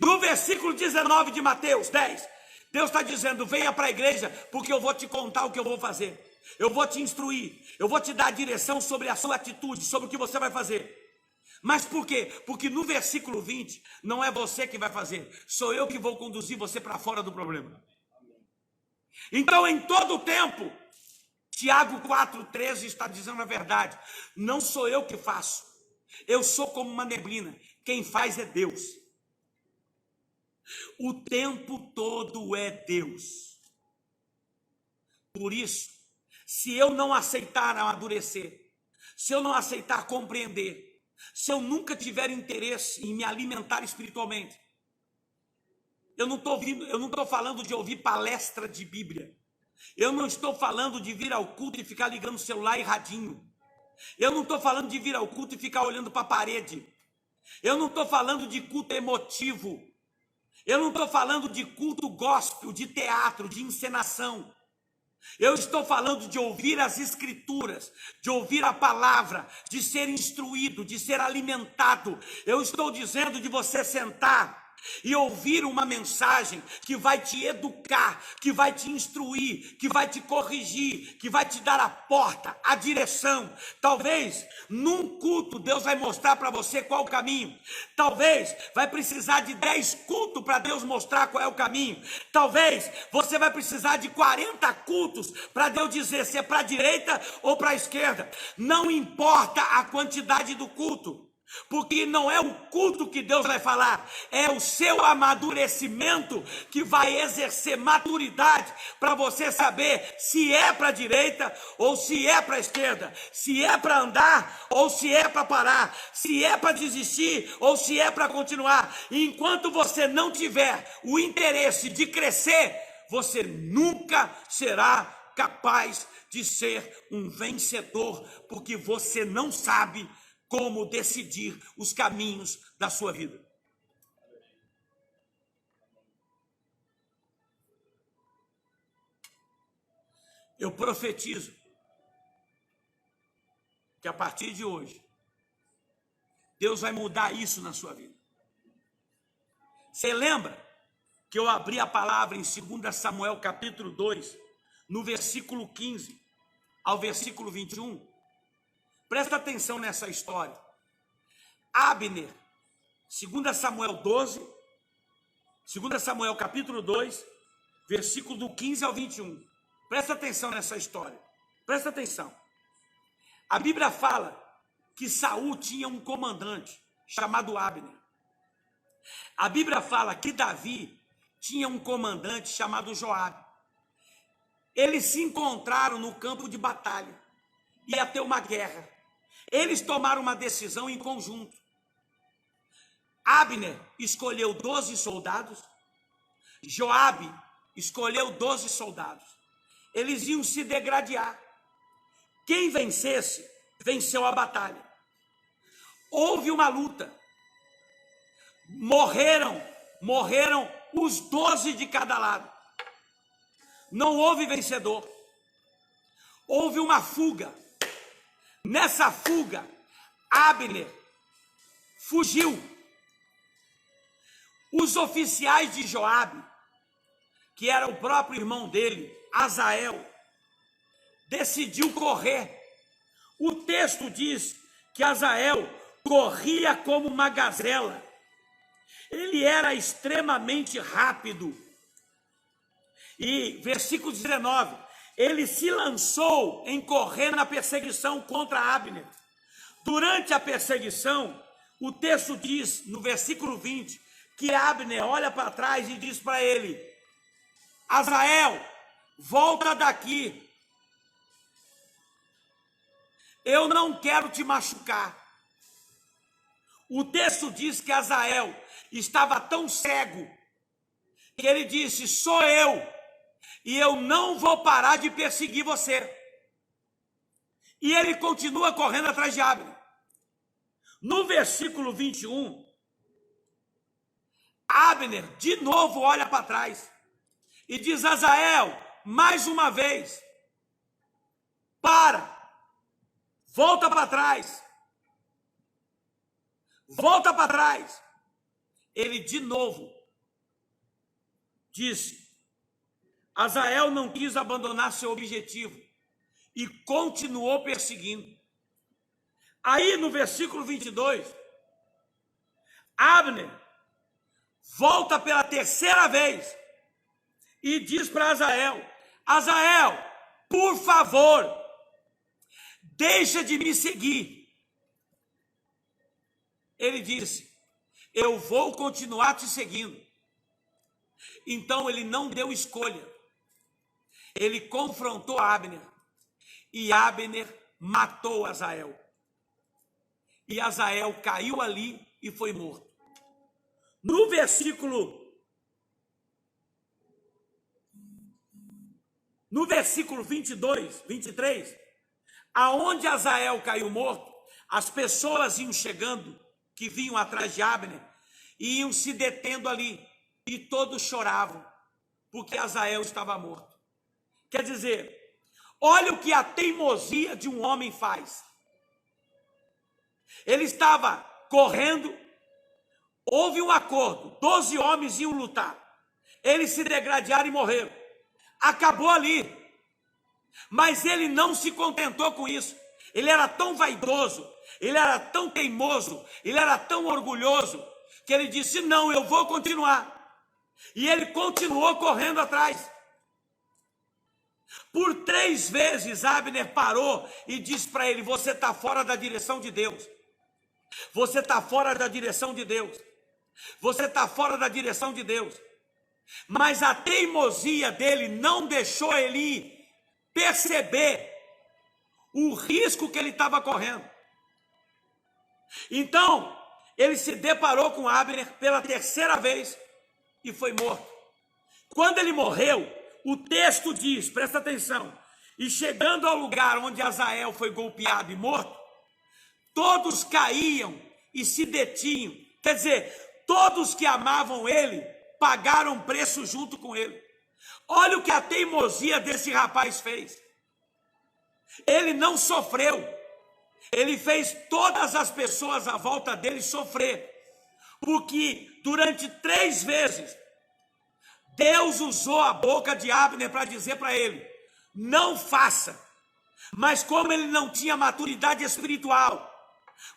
No versículo 19 de Mateus 10, Deus está dizendo: venha para a igreja, porque eu vou te contar o que eu vou fazer. Eu vou te instruir, eu vou te dar direção sobre a sua atitude, sobre o que você vai fazer. Mas por quê? Porque no versículo 20, não é você que vai fazer, sou eu que vou conduzir você para fora do problema. Então, em todo o tempo, Tiago 4,13 está dizendo a verdade: não sou eu que faço, eu sou como uma neblina, quem faz é Deus. O tempo todo é Deus. Por isso, se eu não aceitar amadurecer, se eu não aceitar compreender, se eu nunca tiver interesse em me alimentar espiritualmente, eu não estou falando de ouvir palestra de Bíblia, eu não estou falando de vir ao culto e ficar ligando o celular e radinho, eu não estou falando de vir ao culto e ficar olhando para a parede, eu não estou falando de culto emotivo, eu não estou falando de culto gospel, de teatro, de encenação. Eu estou falando de ouvir as Escrituras, de ouvir a palavra, de ser instruído, de ser alimentado. Eu estou dizendo de você sentar e ouvir uma mensagem que vai te educar, que vai te instruir, que vai te corrigir, que vai te dar a porta, a direção. Talvez num culto Deus vai mostrar para você qual o caminho. Talvez vai precisar de 10 cultos para Deus mostrar qual é o caminho. Talvez você vai precisar de 40 cultos para Deus dizer se é para a direita ou para a esquerda. Não importa a quantidade do culto, porque não é o culto que Deus vai falar, é o seu amadurecimento que vai exercer maturidade para você saber se é para a direita ou se é para a esquerda, se é para andar ou se é para parar, se é para desistir ou se é para continuar. E enquanto você não tiver o interesse de crescer, você nunca será capaz de ser um vencedor, porque você não sabe como decidir os caminhos da sua vida. Eu profetizo que a partir de hoje, Deus vai mudar isso na sua vida. Você lembra que eu abri a palavra em 2 Samuel capítulo 2, no versículo 15 ao versículo 21? Presta atenção nessa história. Abner, 2 Samuel 12, 2 Samuel capítulo 2, versículo do 15 ao 21. Presta atenção nessa história, presta atenção. A Bíblia fala que Saul tinha um comandante chamado Abner. A Bíblia fala que Davi tinha um comandante chamado Joabe. Eles se encontraram no campo de batalha. Ia ter uma guerra. Eles tomaram uma decisão em conjunto. Abner escolheu 12 soldados. Joabe escolheu 12 soldados. Eles iam se degradar. Quem vencesse, venceu a batalha. Houve uma luta. Morreram os 12 de cada lado. Não houve vencedor. Houve uma fuga. Nessa fuga, Abner fugiu. Os oficiais de Joabe, que era o próprio irmão dele, Azael, decidiu correr. O texto diz que Azael corria como uma gazela. Ele era extremamente rápido. E versículo 19, ele se lançou em correr na perseguição contra Abner. Durante a perseguição, o texto diz, no versículo 20, que Abner olha para trás e diz para ele: Azael, volta daqui. Eu não quero te machucar. O texto diz que Azael estava tão cego que ele disse: sou eu, e eu não vou parar de perseguir você. E ele continua correndo atrás de Abner. No versículo 21, Abner de novo olha para trás e diz: Azael, mais uma vez, volta para trás, volta para trás. Ele de novo disse. Azael não quis abandonar seu objetivo e continuou perseguindo. Aí no versículo 22, Abner volta pela terceira vez e diz para Azael: Azael, por favor, deixa de me seguir. Ele disse: eu vou continuar te seguindo. Então ele não deu escolha. Ele confrontou Abner. E Abner matou Azael. E Azael caiu ali e foi morto. No versículo 22, 23, aonde Azael caiu morto, as pessoas iam chegando, que vinham atrás de Abner, e iam se detendo ali, e todos choravam, porque Azael estava morto. Quer dizer, olha o que a teimosia de um homem faz. Ele estava correndo, houve um acordo, 12 homens iam lutar, eles se degradaram e morreram, acabou ali. Mas ele não se contentou com isso. Ele era tão vaidoso, ele era tão teimoso, ele era tão orgulhoso, que ele disse: não, eu vou continuar. E ele continuou correndo atrás. Por 3 vezes Abner parou e disse para ele: você está fora da direção de Deus. Você está fora da direção de Deus. Você está fora da direção de Deus. Mas a teimosia dele não deixou ele perceber o risco que ele estava correndo. Então, ele se deparou com Abner pela terceira vez e foi morto. Quando ele morreu, o texto diz, presta atenção, e chegando ao lugar onde Azael foi golpeado e morto, todos caíam e se detinham. Quer dizer, todos que amavam ele pagaram preço junto com ele. Olha o que a teimosia desse rapaz fez. Ele não sofreu. Ele fez todas as pessoas à volta dele sofrer. Porque durante 3 vezes, Deus usou a boca de Abner para dizer para ele: não faça. Mas como ele não tinha maturidade espiritual,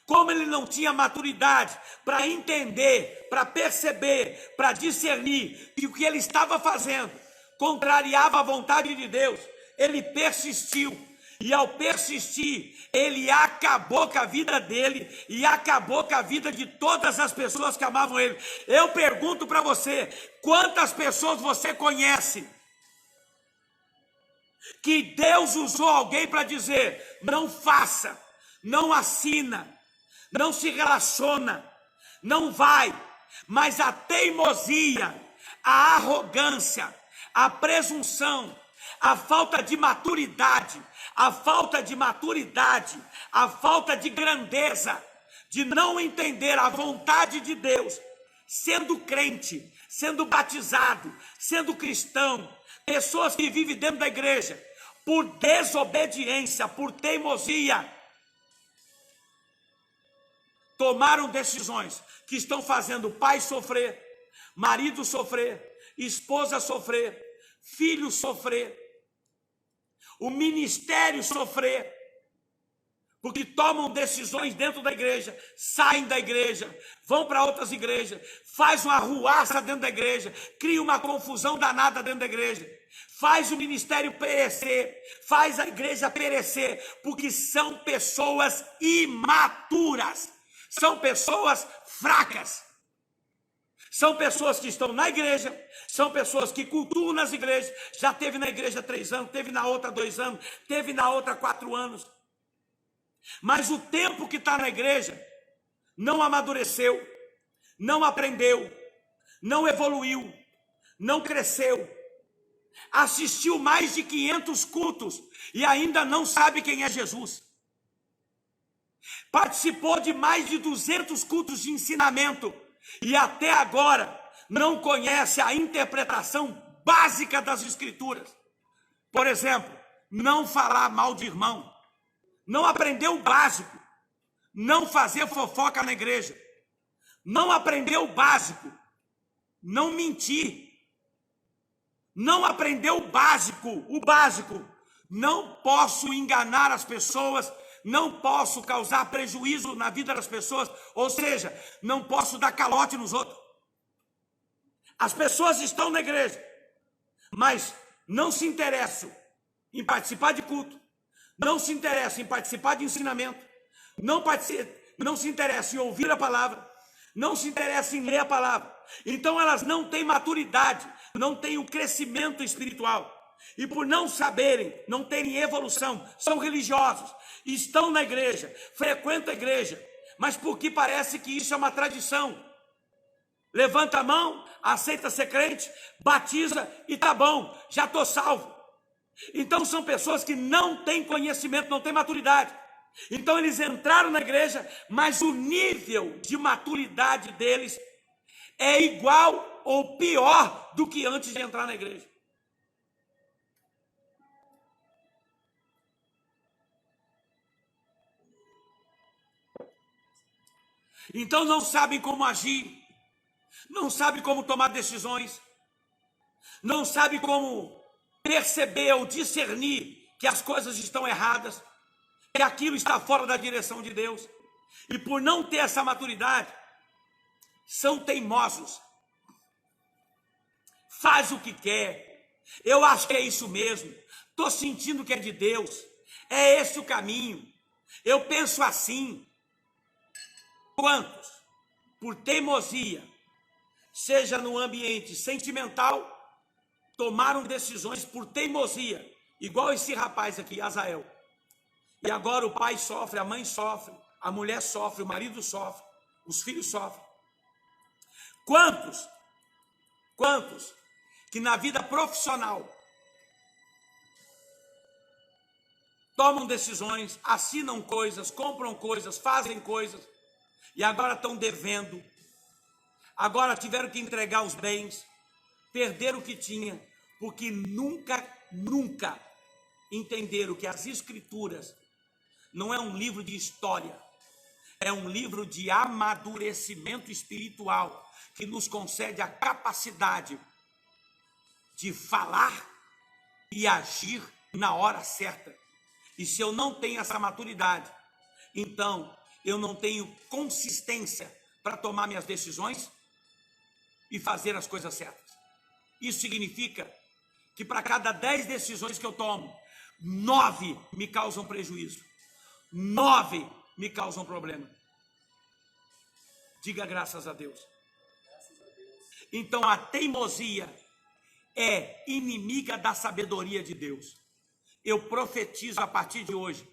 como ele não tinha maturidade para entender, para perceber, para discernir que o que ele estava fazendo contrariava a vontade de Deus, ele persistiu. E ao persistir, ele acabou com a vida dele e acabou com a vida de todas as pessoas que amavam ele. Eu pergunto para você, quantas pessoas você conhece que Deus usou alguém para dizer, não faça, não assina, não se relaciona, não vai, mas a teimosia, a arrogância, a presunção, a falta de maturidade, a falta de grandeza, de não entender a vontade de Deus, sendo crente, sendo batizado, sendo cristão, pessoas que vivem dentro da igreja, por desobediência, por teimosia, tomaram decisões que estão fazendo pai sofrer, marido sofrer, esposa sofrer, filho sofrer, o ministério sofrer, porque tomam decisões dentro da igreja, saem da igreja, vão para outras igrejas, faz uma arruaça dentro da igreja, cria uma confusão danada dentro da igreja, faz o ministério perecer, faz a igreja perecer, porque são pessoas imaturas, são pessoas fracas. São pessoas que estão na igreja, são pessoas que cultuam nas igrejas, já teve na igreja 3 anos, teve na outra 2 anos, teve na outra 4 anos. Mas o tempo que está na igreja não amadureceu, não aprendeu, não evoluiu, não cresceu. Assistiu mais de 500 cultos e ainda não sabe quem é Jesus. Participou de mais de 200 cultos de ensinamento e até agora não conhece a interpretação básica das Escrituras. Por exemplo, não falar mal de irmão, não aprendeu o básico, não fazer fofoca na igreja, não aprendeu o básico, não mentir, não aprendeu o básico, não posso enganar as pessoas, não posso causar prejuízo na vida das pessoas, ou seja, não posso dar calote nos outros. As pessoas estão na igreja, mas não se interessam em participar de culto, não se interessam em participar de ensinamento, não se interessam em ouvir a palavra, não se interessam em ler a palavra. Então elas não têm maturidade, não têm o crescimento espiritual. E por não saberem, não terem evolução, são religiosos, estão na igreja, frequentam a igreja, mas porque parece que isso é uma tradição. Levanta a mão, aceita ser crente, batiza e tá bom, já estou salvo. Então são pessoas que não têm conhecimento, não têm maturidade. Então eles entraram na igreja, mas o nível de maturidade deles é igual ou pior do que antes de entrar na igreja. Então não sabem como agir, não sabem como tomar decisões, não sabem como perceber ou discernir que as coisas estão erradas, que aquilo está fora da direção de Deus. E por não ter essa maturidade, são teimosos. Faz o que quer, eu acho que é isso mesmo, estou sentindo que é de Deus, é esse o caminho, eu penso assim. Quantos, por teimosia, seja no ambiente sentimental, tomaram decisões por teimosia, igual esse rapaz aqui, Azael. E agora o pai sofre, a mãe sofre, a mulher sofre, o marido sofre, os filhos sofrem. Quantos que na vida profissional tomam decisões, assinam coisas, compram coisas, fazem coisas, e agora estão devendo, agora tiveram que entregar os bens, perderam o que tinha, porque nunca entenderam que as Escrituras não é um livro de história, é um livro de amadurecimento espiritual, que nos concede a capacidade de falar e agir na hora certa. E se eu não tenho essa maturidade, então eu não tenho consistência para tomar minhas decisões e fazer as coisas certas. Isso significa que para cada 10 decisões que eu tomo, 9 me causam prejuízo, 9 me causam problema. Diga graças a Deus. Então a teimosia é inimiga da sabedoria de Deus. Eu profetizo a partir de hoje,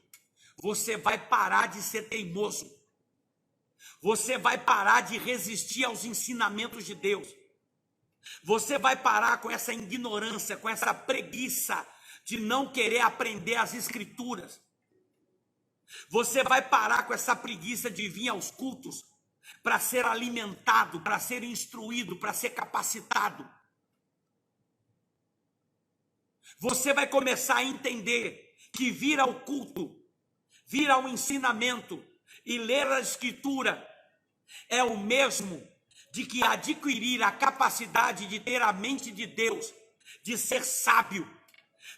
você vai parar de ser teimoso. Você vai parar de resistir aos ensinamentos de Deus. Você vai parar com essa ignorância, com essa preguiça de não querer aprender as escrituras. Você vai parar com essa preguiça de vir aos cultos para ser alimentado, para ser instruído, para ser capacitado. Você vai começar a entender que vir ao culto, vir ao ensinamento e ler a escritura é o mesmo de que adquirir a capacidade de ter a mente de Deus, de ser sábio,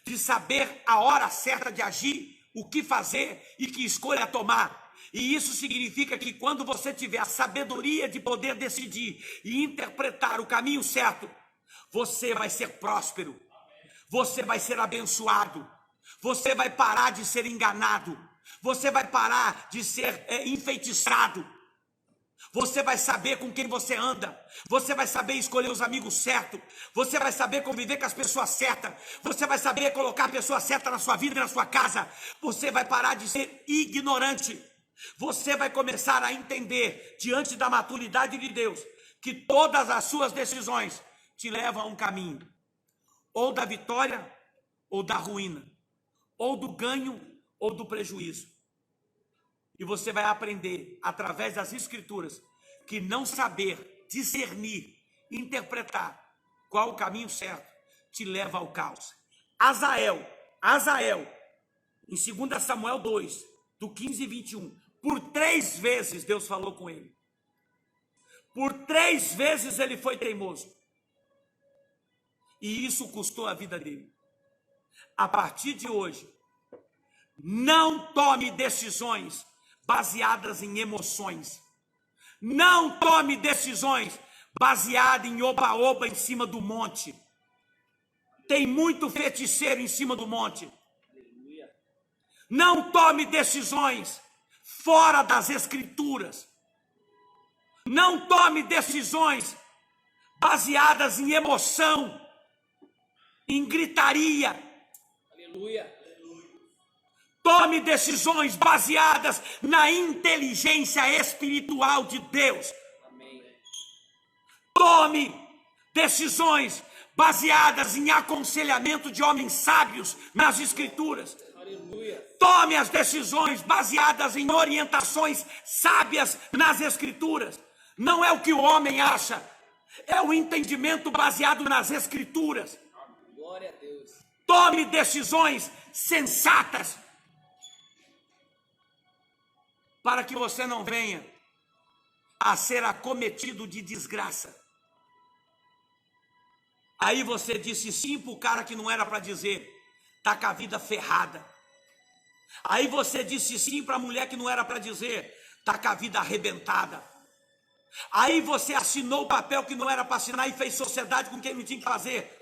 de saber a hora certa de agir, o que fazer e que escolha tomar. E isso significa que quando você tiver a sabedoria de poder decidir e interpretar o caminho certo, você vai ser próspero, você vai ser abençoado, você vai parar de ser enganado, você vai parar de ser enfeitiçado. Você vai saber com quem você anda. Você vai saber escolher os amigos certos. Você vai saber conviver com as pessoas certas. Você vai saber colocar a pessoa certa na sua vida e na sua casa. Você vai parar de ser ignorante. Você vai começar a entender, diante da maturidade de Deus, que todas as suas decisões te levam a um caminho, ou da vitória, ou da ruína, ou do ganho, ou do prejuízo. E você vai aprender, através das escrituras, que não saber discernir, interpretar qual o caminho certo, te leva ao caos. Azael, em 2 Samuel 2, do 15 e 21, por 3 vezes Deus falou com ele. Por 3 vezes ele foi teimoso. E isso custou a vida dele. A partir de hoje, não tome decisões baseadas em emoções. Não tome decisões baseadas em oba-oba em cima do monte. Tem muito feiticeiro em cima do monte. Não tome decisões fora das escrituras. Não tome decisões baseadas em emoção, em gritaria. Aleluia. Tome decisões baseadas na inteligência espiritual de Deus. Amém. Tome decisões baseadas em aconselhamento de homens sábios nas escrituras. Aleluia. Tome as decisões baseadas em orientações sábias nas escrituras. Não é o que o homem acha, é o entendimento baseado nas escrituras. Glória a Deus. Tome decisões sensatas, para que você não venha a ser acometido de desgraça. Aí você disse sim para o cara que não era para dizer, tá com a vida ferrada. Aí você disse sim para a mulher que não era para dizer, tá com a vida arrebentada. Aí você assinou o papel que não era para assinar e fez sociedade com quem não tinha que fazer.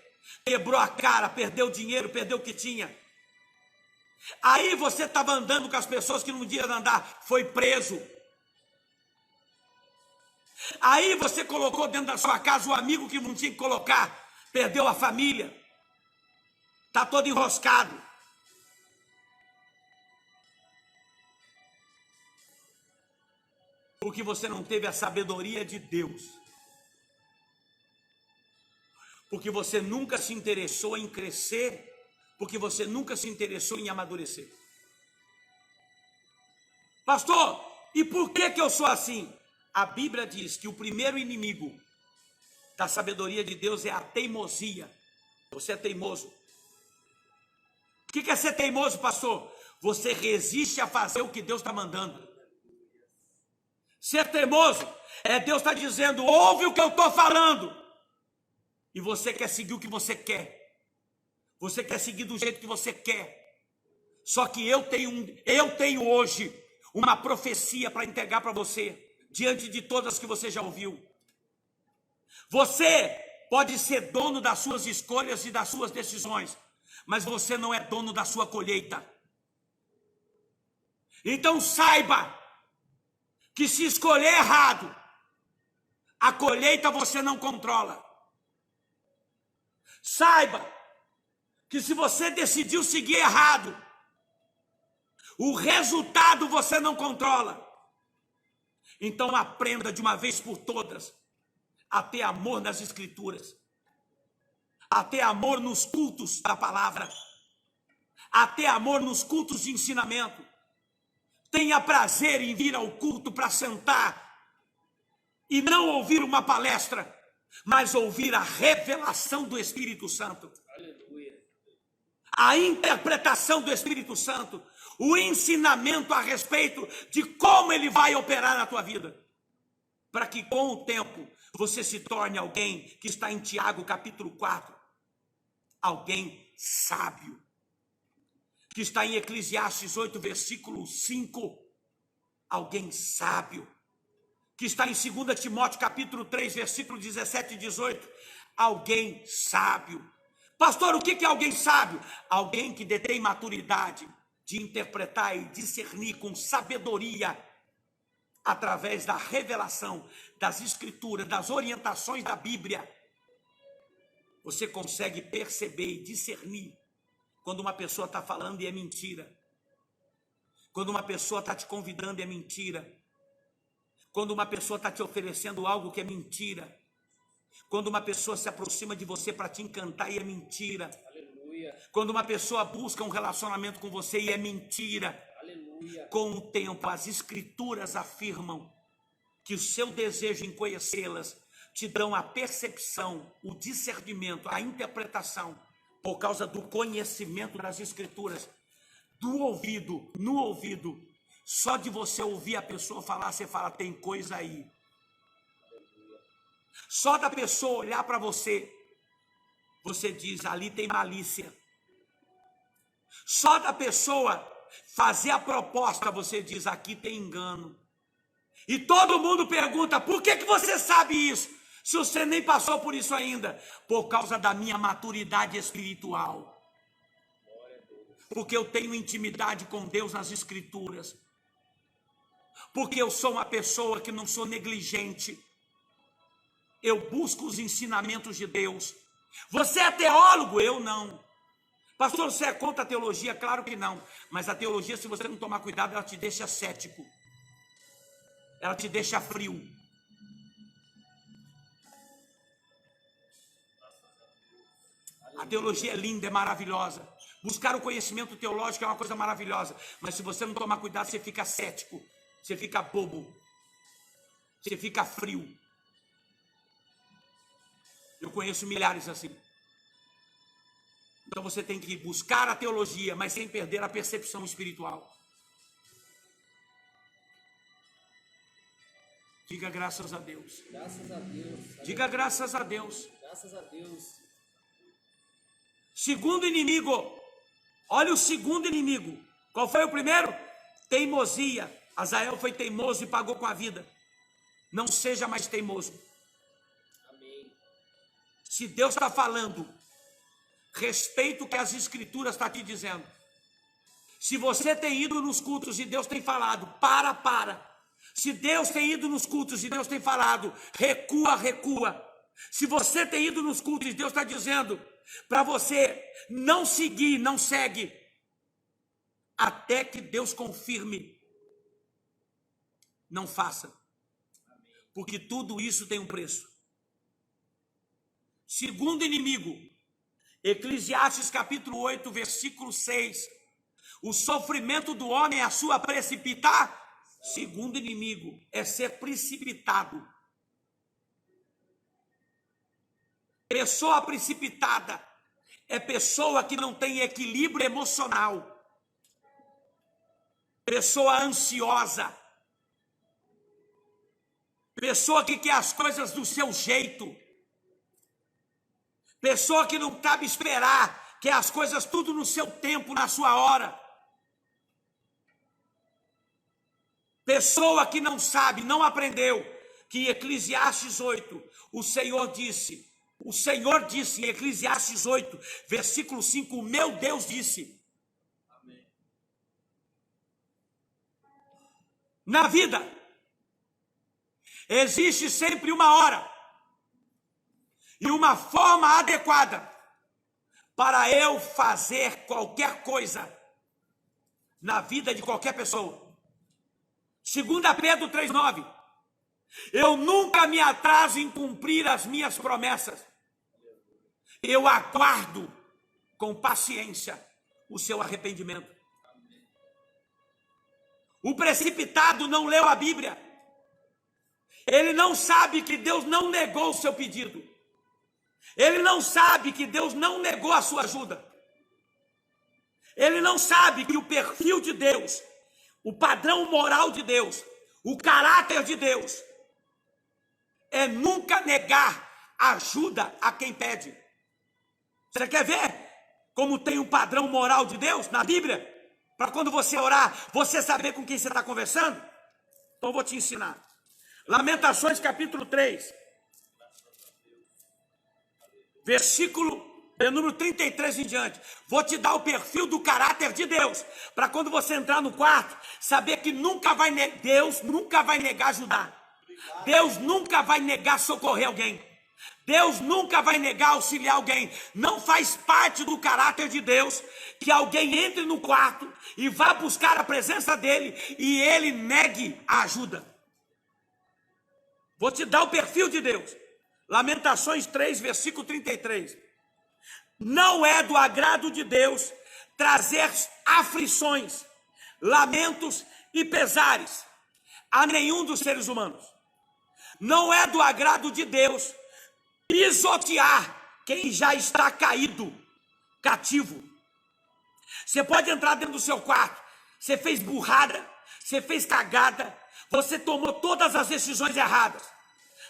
Quebrou a cara, perdeu dinheiro, perdeu o que tinha. Aí você estava andando com as pessoas que não devia andar, foi preso. Aí você colocou dentro da sua casa o amigo que não tinha que colocar, perdeu a família. Está todo enroscado. Porque você não teve a sabedoria de Deus. Porque você nunca se interessou em crescer, porque você nunca se interessou em amadurecer. Pastor, e por que eu sou assim? A Bíblia diz que o primeiro inimigo da sabedoria de Deus é a teimosia. Você é teimoso. O que é ser teimoso, pastor? Você resiste a fazer o que Deus está mandando. Ser teimoso é Deus está dizendo, ouve o que eu estou falando. E você quer seguir o que você quer. Você quer seguir do jeito que você quer. Só que eu tenho hoje uma profecia para entregar para você, diante de todas que você já ouviu. Você pode ser dono das suas escolhas e das suas decisões, mas você não é dono da sua colheita. Então saiba que se escolher errado, a colheita você não controla. Saiba que se você decidiu seguir errado, o resultado você não controla. Então aprenda de uma vez por todas a ter amor nas escrituras, a ter amor nos cultos da palavra, a ter amor nos cultos de ensinamento. Tenha prazer em vir ao culto para sentar e não ouvir uma palestra, mas ouvir a revelação do Espírito Santo. Aleluia. A interpretação do Espírito Santo, o ensinamento a respeito de como ele vai operar na tua vida, para que com o tempo você se torne alguém que está em Tiago capítulo 4, alguém sábio, que está em Eclesiastes 8 versículo 5, alguém sábio, que está em 2 Timóteo capítulo 3 versículo 17 e 18, alguém sábio. Pastor, o que é alguém sábio? Alguém que detém maturidade de interpretar e discernir com sabedoria, através da revelação das escrituras, das orientações da Bíblia. Você consegue perceber e discernir quando uma pessoa está falando e é mentira, quando uma pessoa está te convidando e é mentira, quando uma pessoa está te oferecendo algo que é mentira, quando uma pessoa se aproxima de você para te encantar e é mentira, Aleluia. quando uma pessoa busca um relacionamento com você e é mentira. Aleluia. Com o tempo, as escrituras afirmam que o seu desejo em conhecê-las te dão a percepção, o discernimento, a interpretação, por causa do conhecimento das escrituras, do ouvido, no ouvido. Só de você ouvir a pessoa falar, você fala, tem coisa aí. Só da pessoa olhar para você, você diz, ali tem malícia. Só da pessoa fazer a proposta, você diz, aqui tem engano. E todo mundo pergunta, por que você sabe isso? Se você nem passou por isso ainda? Por causa da minha maturidade espiritual. Porque eu tenho intimidade com Deus nas escrituras. Porque eu sou uma pessoa que não sou negligente. Eu busco os ensinamentos de Deus. Você é teólogo? Eu não. Pastor, você é contra a teologia? Claro que não. Mas a teologia, se você não tomar cuidado, ela te deixa cético. Ela te deixa frio. A teologia é linda, é maravilhosa. Buscar o conhecimento teológico é uma coisa maravilhosa. Mas se você não tomar cuidado, você fica cético. Você fica bobo. Você fica frio. Eu conheço milhares assim. Então você tem que buscar a teologia, mas sem perder a percepção espiritual. Diga graças a Deus. Graças a Deus. Diga graças a Deus. Graças a Deus. Segundo inimigo. Olha o segundo inimigo. Qual foi o primeiro? Teimosia. Azael foi teimoso e pagou com a vida. Não seja mais teimoso. Amém. Se Deus está falando, respeita o que as escrituras estão te dizendo. Se você tem ido nos cultos e Deus tem falado, para. Se Deus tem ido nos cultos e Deus tem falado, recua. Se você tem ido nos cultos e Deus está dizendo para você não seguir, não segue, até que Deus confirme, não faça. Porque tudo isso tem um preço. Segundo inimigo, Eclesiastes capítulo 8, versículo 6. O sofrimento do homem é a sua precipitar. Segundo inimigo é ser precipitado. Pessoa precipitada é pessoa que não tem equilíbrio emocional. Pessoa ansiosa. Pessoa que quer as coisas do seu jeito. Pessoa que não cabe esperar, quer as coisas tudo no seu tempo, na sua hora. Pessoa que não sabe, não aprendeu, que em Eclesiastes 8, o Senhor disse em Eclesiastes 8, versículo 5, o meu Deus disse. Amém. Na vida, existe sempre uma hora e uma forma adequada para eu fazer qualquer coisa na vida de qualquer pessoa. 2 Pedro 3,9. Eu nunca me atraso em cumprir as minhas promessas. Eu aguardo com paciência o seu arrependimento. O precipitado não leu a Bíblia. Ele não sabe que Deus não negou o seu pedido. Ele não sabe que Deus não negou a sua ajuda. Ele não sabe que o perfil de Deus, o padrão moral de Deus, o caráter de Deus, é nunca negar ajuda a quem pede. Você quer ver como tem um padrão moral de Deus na Bíblia? Para quando você orar, você saber com quem você está conversando? Então eu vou te ensinar. Lamentações capítulo 3. Versículo número 33 em diante. Vou te dar o perfil do caráter de Deus. Para quando você entrar no quarto, saber que Deus nunca vai negar ajudar. Deus nunca vai negar socorrer alguém. Deus nunca vai negar auxiliar alguém. Não faz parte do caráter de Deus que alguém entre no quarto e vá buscar a presença dele e ele negue a ajuda. Vou te dar o perfil de Deus. Lamentações 3, versículo 33. Não é do agrado de Deus trazer aflições, lamentos e pesares a nenhum dos seres humanos. Não é do agrado de Deus pisotear quem já está caído, cativo. Você pode entrar dentro do seu quarto, você fez burrada, você fez cagada, você tomou todas as decisões erradas.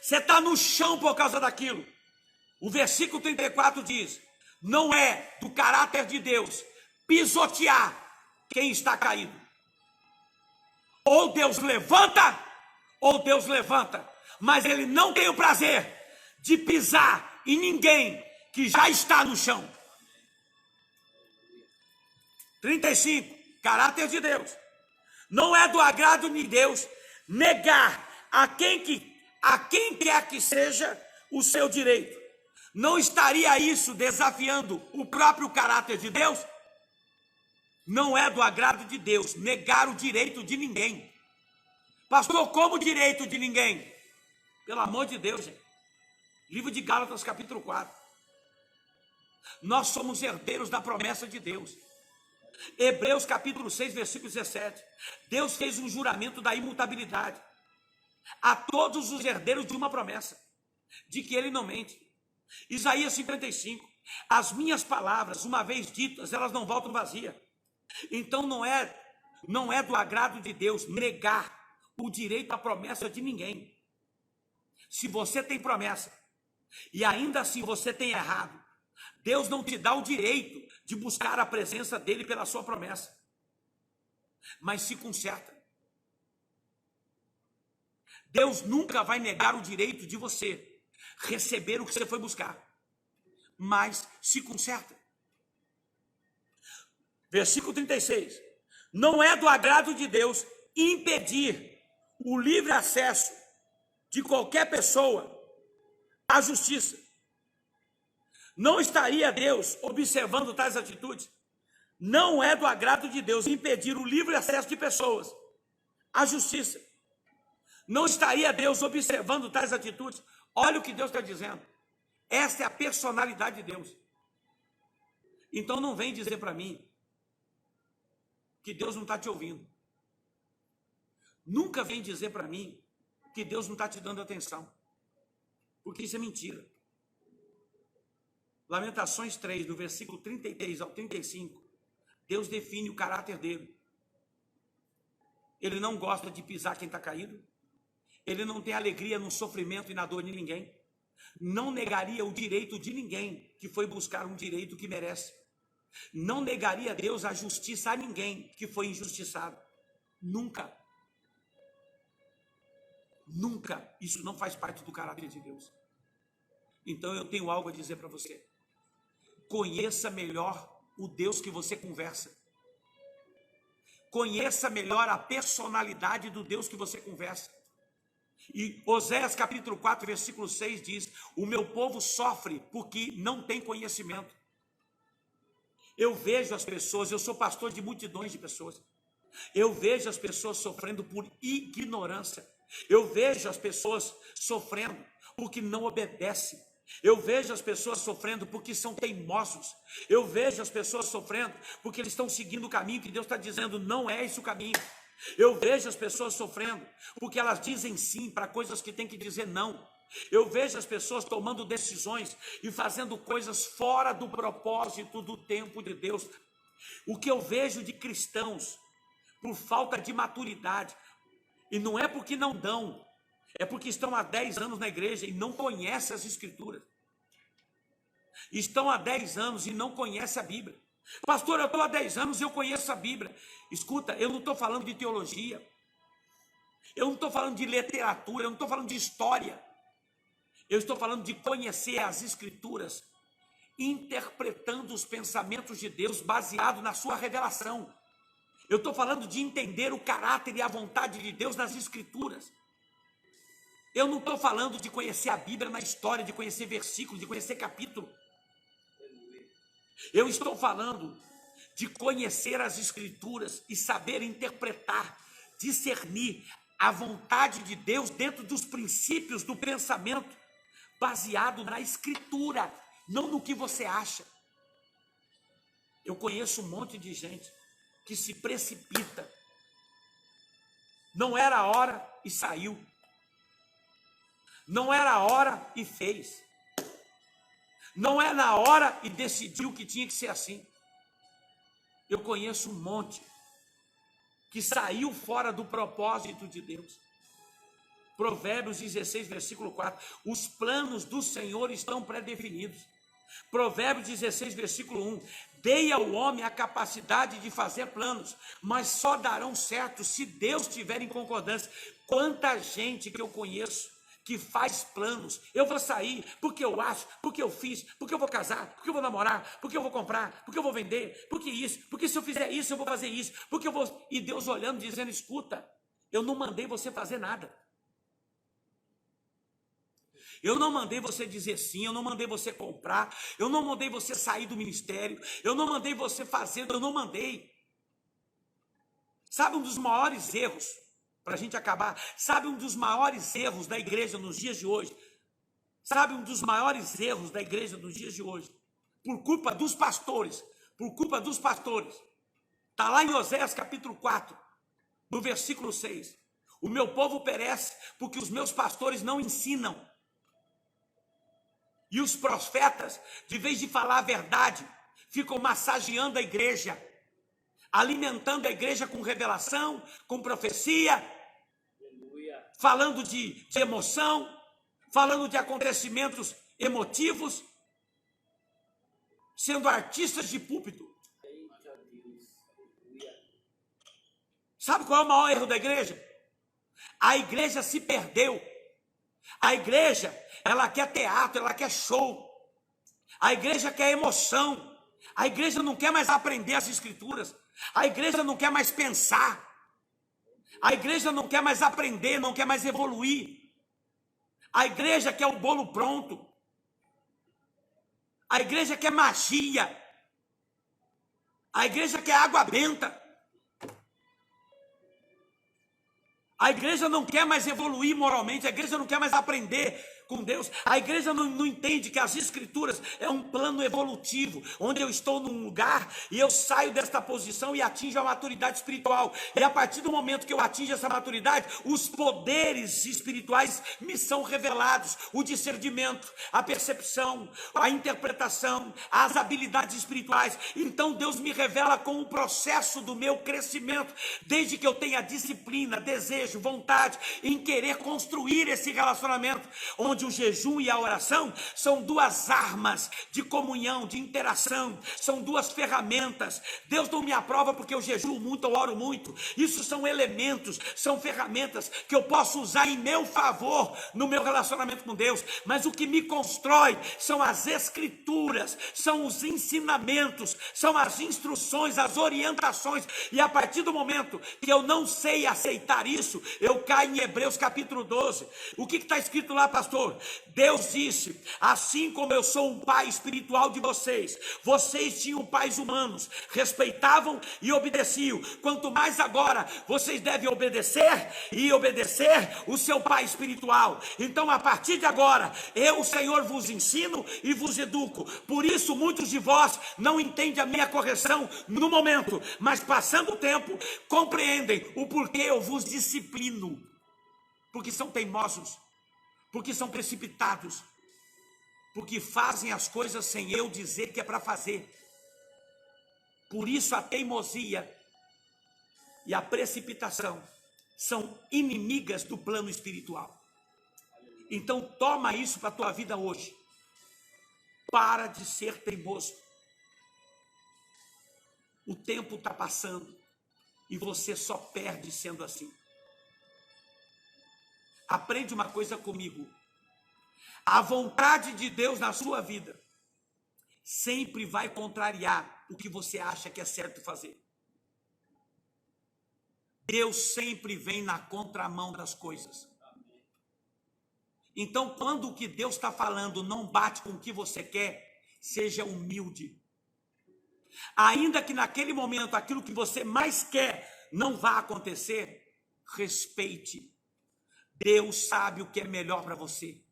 Você está no chão por causa daquilo. O versículo 34 diz: não é do caráter de Deus pisotear quem está caído. Ou Deus levanta, mas ele não tem o prazer de pisar em ninguém que já está no chão. 35, caráter de Deus. Não é do agrado de Deus negar a quem quer que seja o seu direito. Não estaria isso desafiando o próprio caráter de Deus? Não é do agrado de Deus negar o direito de ninguém. Pastor, como direito de ninguém? Pelo amor de Deus, gente. Livro de Gálatas, capítulo 4. Nós somos herdeiros da promessa de Deus. Hebreus, capítulo 6, versículo 17. Deus fez um juramento da imutabilidade a todos os herdeiros de uma promessa, de que ele não mente. Isaías 55. As minhas palavras, uma vez ditas, elas não voltam vazias. Então não é do agrado de Deus negar o direito à promessa de ninguém. Se você tem promessa e ainda assim você tem errado, Deus não te dá o direito de buscar a presença dele pela sua promessa. Mas se conserta. Deus nunca vai negar o direito de você receber o que você foi buscar, mas se conserta. Versículo 36. Não é do agrado de Deus impedir o livre acesso de qualquer pessoa à justiça. Não estaria Deus observando tais atitudes? Não é do agrado de Deus impedir o livre acesso de pessoas à justiça. Não estaria Deus observando tais atitudes? Olha o que Deus está dizendo. Essa é a personalidade de Deus. Então não vem dizer para mim que Deus não está te ouvindo. Nunca vem dizer para mim que Deus não está te dando atenção. Porque isso é mentira. Lamentações 3, do versículo 33 ao 35, Deus define o caráter dele. Ele não gosta de pisar quem está caído. Ele não tem alegria no sofrimento e na dor de ninguém. Não negaria o direito de ninguém que foi buscar um direito que merece. Não negaria a Deus a justiça a ninguém que foi injustiçado. Nunca. Nunca. Isso não faz parte do caráter de Deus. Então eu tenho algo a dizer para você. Conheça melhor o Deus que você conversa. Conheça melhor a personalidade do Deus que você conversa. E Oséias capítulo 4, versículo 6 diz: o meu povo sofre porque não tem conhecimento. Eu vejo as pessoas, eu sou pastor de multidões de pessoas. Eu vejo as pessoas sofrendo por ignorância. Eu vejo as pessoas sofrendo porque não obedecem. Eu vejo as pessoas sofrendo porque são teimosos. Eu vejo as pessoas sofrendo porque eles estão seguindo o caminho que Deus está dizendo, não é esse o caminho. Eu vejo as pessoas sofrendo porque elas dizem sim para coisas que tem que dizer não. Eu vejo as pessoas tomando decisões e fazendo coisas fora do propósito do tempo de Deus. O que eu vejo de cristãos, por falta de maturidade, e não é porque não dão, é porque estão há 10 anos na igreja e não conhecem as escrituras. Estão há 10 anos e não conhecem a Bíblia. Pastor, eu estou há 10 anos e eu conheço a Bíblia. Escuta, eu não estou falando de teologia. Eu não estou falando de literatura, eu não estou falando de história. Eu estou falando de conhecer as escrituras, interpretando os pensamentos de Deus baseado na sua revelação. Eu estou falando de entender o caráter e a vontade de Deus nas escrituras. Eu não estou falando de conhecer a Bíblia na história, de conhecer versículo, de conhecer capítulo. Eu estou falando de conhecer as escrituras e saber interpretar, discernir a vontade de Deus dentro dos princípios do pensamento, baseado na escritura, não no que você acha. Eu conheço um monte de gente que se precipita. Não era a hora e saiu. Não era a hora e fez. Não é na hora e decidiu que tinha que ser assim. Eu conheço um monte que saiu fora do propósito de Deus. Provérbios 16, versículo 4. Os planos do Senhor estão pré-definidos. Provérbios 16, versículo 1. Dei ao homem a capacidade de fazer planos, mas só darão certo se Deus tiver em concordância. Quanta gente que eu conheço que faz planos. Eu vou sair porque eu acho, porque eu fiz, porque eu vou casar, porque eu vou namorar, porque eu vou comprar, porque eu vou vender, porque isso, porque se eu fizer isso, eu vou fazer isso, porque eu vou... E Deus olhando, dizendo, escuta, eu não mandei você fazer nada. Eu não mandei você dizer sim, eu não mandei você comprar, eu não mandei você sair do ministério, eu não mandei você fazer, eu não mandei. Sabe um dos maiores erros, para a gente acabar, sabe um dos maiores erros da igreja nos dias de hoje? Sabe um dos maiores erros da igreja nos dias de hoje? Por culpa dos pastores, está lá em Oséias capítulo 4, no versículo 6. O meu povo perece porque os meus pastores não ensinam. E os profetas, de vez de falar a verdade, ficam massageando a igreja, alimentando a igreja com revelação, com profecia, falando de emoção, falando de acontecimentos emotivos, sendo artistas de púlpito. Sabe qual é o maior erro da igreja? A igreja se perdeu. A igreja, ela quer teatro, ela quer show. A igreja quer emoção. A igreja não quer mais aprender as escrituras. A igreja não quer mais pensar. A igreja não quer mais aprender, não quer mais evoluir. A igreja quer o bolo pronto. A igreja quer magia. A igreja quer água benta. A igreja não quer mais evoluir moralmente, a igreja não quer mais aprender com Deus. A igreja não entende que as escrituras é um plano evolutivo, onde eu estou num lugar e eu saio desta posição e atinjo a maturidade espiritual. E a partir do momento que eu atinjo essa maturidade, os poderes espirituais me são revelados. O discernimento, a percepção, a interpretação, as habilidades espirituais. Então Deus me revela com o processo do meu crescimento, desde que eu tenha disciplina, desejo, vontade em querer construir esse relacionamento, onde onde o jejum e a oração são duas armas de comunhão, de interação, são duas ferramentas. Deus não me aprova porque eu jejuo muito, eu oro muito. Isso são elementos, são ferramentas que eu posso usar em meu favor no meu relacionamento com Deus, mas o que me constrói são as escrituras, são os ensinamentos, são as instruções, as orientações, e a partir do momento que eu não sei aceitar isso, eu caio em Hebreus capítulo 12. O que está escrito lá, pastor? Deus disse: assim como eu sou um pai espiritual de vocês, vocês tinham pais humanos, respeitavam e obedeciam, quanto mais agora vocês devem obedecer e obedecer o seu pai espiritual. Então, a partir de agora, eu, o Senhor, vos ensino e vos educo. Por isso, muitos de vós não entendem a minha correção no momento, mas passando o tempo, compreendem o porquê eu vos disciplino. Porque são teimosos, porque são precipitados, porque fazem as coisas sem eu dizer que é para fazer. Por isso a teimosia e a precipitação são inimigas do plano espiritual. Então toma isso para a tua vida hoje. Para de ser teimoso. O tempo está passando e você só perde sendo assim. Aprende uma coisa comigo. A vontade de Deus na sua vida sempre vai contrariar o que você acha que é certo fazer. Deus sempre vem na contramão das coisas. Então, quando o que Deus está falando não bate com o que você quer, seja humilde. Ainda que naquele momento aquilo que você mais quer não vá acontecer, respeite. Deus sabe o que é melhor para você.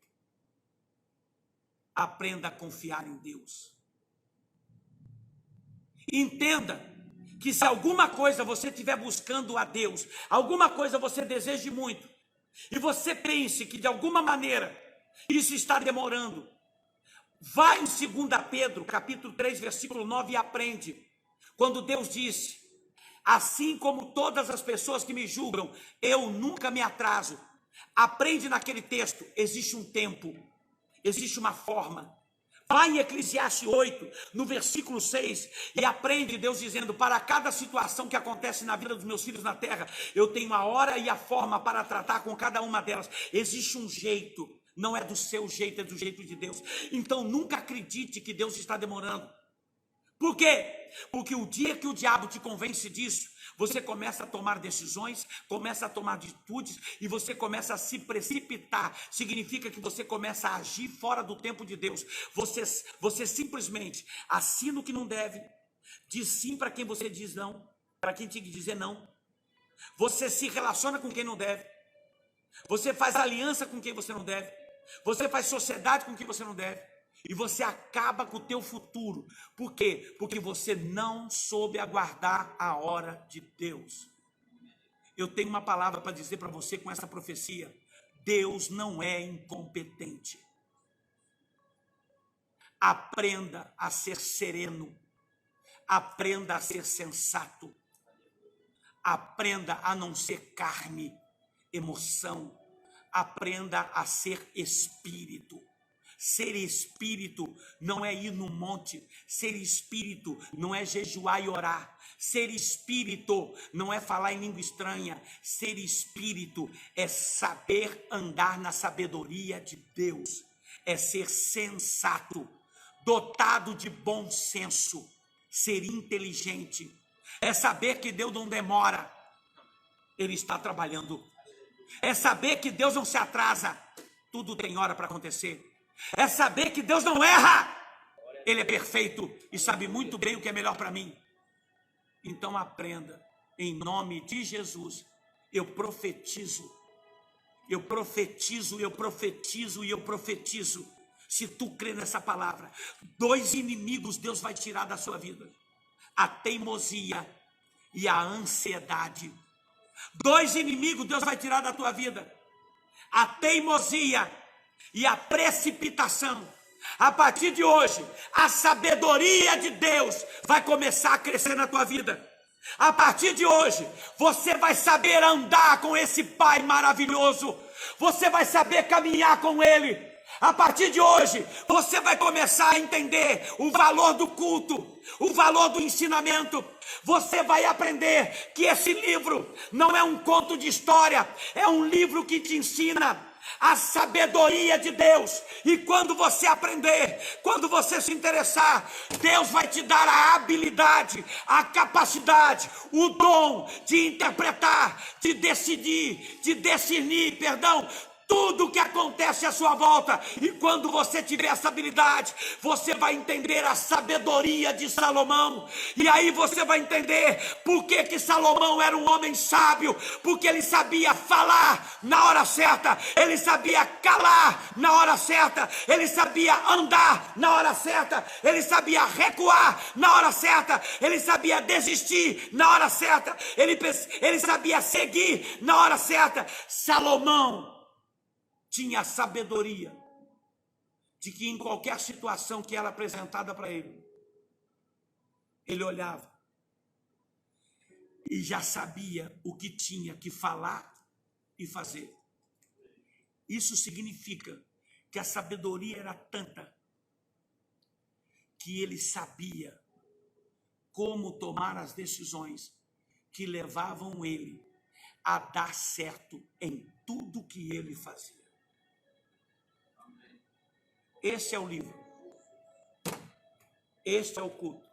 Aprenda a confiar em Deus. Entenda que se alguma coisa você estiver buscando a Deus, alguma coisa você deseje muito, e você pense que de alguma maneira isso está demorando, vai em 2 Pedro, capítulo 3, versículo 9 e aprende. Quando Deus disse: assim como todas as pessoas que me julgam, eu nunca me atraso. Aprende naquele texto, existe um tempo, existe uma forma. Vai em Eclesiastes 8, no versículo 6, e aprende Deus dizendo: para cada situação que acontece na vida dos meus filhos na terra, eu tenho a hora e a forma para tratar com cada uma delas. Existe um jeito, não é do seu jeito, é do jeito de Deus. Então nunca acredite que Deus está demorando. Por quê? Porque o dia que o diabo te convence disso, você começa a tomar decisões, começa a tomar atitudes e você começa a se precipitar. Significa que você começa a agir fora do tempo de Deus. Você simplesmente assina o que não deve, diz sim para quem você diz não, para quem tem que dizer não. Você se relaciona com quem não deve. Você faz aliança com quem você não deve. Você faz sociedade com quem você não deve. E você acaba com o teu futuro. Por quê? Porque você não soube aguardar a hora de Deus. Eu tenho uma palavra para dizer para você com essa profecia. Deus não é incompetente. Aprenda a ser sereno. Aprenda a ser sensato. Aprenda a não ser carne, emoção. Aprenda a ser espírito. Ser espírito não é ir no monte. Ser espírito não é jejuar e orar. Ser espírito não é falar em língua estranha. Ser espírito é saber andar na sabedoria de Deus. É ser sensato, dotado de bom senso. Ser inteligente é saber que Deus não demora. Ele está trabalhando. É saber que Deus não se atrasa. Tudo tem hora para acontecer. É saber que Deus não erra. Ele é perfeito e sabe muito bem o que é melhor para mim. Então aprenda, em nome de Jesus. Eu profetizo. Eu profetizo, eu profetizo e eu profetizo. Se tu crê nessa palavra, 2 inimigos Deus vai tirar da sua vida: a teimosia e a ansiedade. 2 inimigos Deus vai tirar da tua vida: a teimosia e a precipitação. A partir de hoje, a sabedoria de Deus vai começar a crescer na tua vida. A partir de hoje, você vai saber andar com esse Pai maravilhoso. Você vai saber caminhar com Ele. A partir de hoje, você vai começar a entender o valor do culto, o valor do ensinamento. Você vai aprender que esse livro não é um conto de história, é um livro que te ensina a sabedoria de Deus. E quando você aprender, quando você se interessar, Deus vai te dar a habilidade, a capacidade, o dom de interpretar, de decidir, de discernir, tudo que acontece à sua volta. E quando você tiver essa habilidade, você vai entender a sabedoria de Salomão. E aí você vai entender por que Salomão era um homem sábio. Porque ele sabia falar na hora certa, ele sabia calar na hora certa, ele sabia andar na hora certa, ele sabia recuar na hora certa, ele sabia desistir na hora certa, ele sabia seguir na hora certa. Salomão tinha a sabedoria de que em qualquer situação que era apresentada para ele, ele olhava e já sabia o que tinha que falar e fazer. Isso significa que a sabedoria era tanta que ele sabia como tomar as decisões que levavam ele a dar certo em tudo que ele fazia. Esse é o livro. Este é o culto.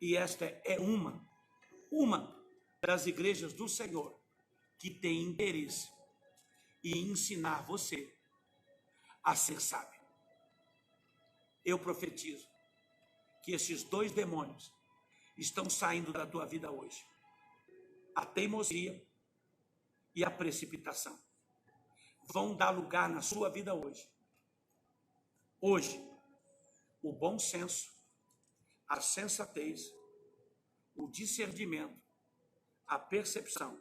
E esta é uma das igrejas do Senhor que tem interesse em ensinar você a ser sábio. Eu profetizo que esses 2 demônios estão saindo da tua vida hoje. A teimosia e a precipitação vão dar lugar na sua vida hoje. Hoje, o bom senso, a sensatez, o discernimento, a percepção,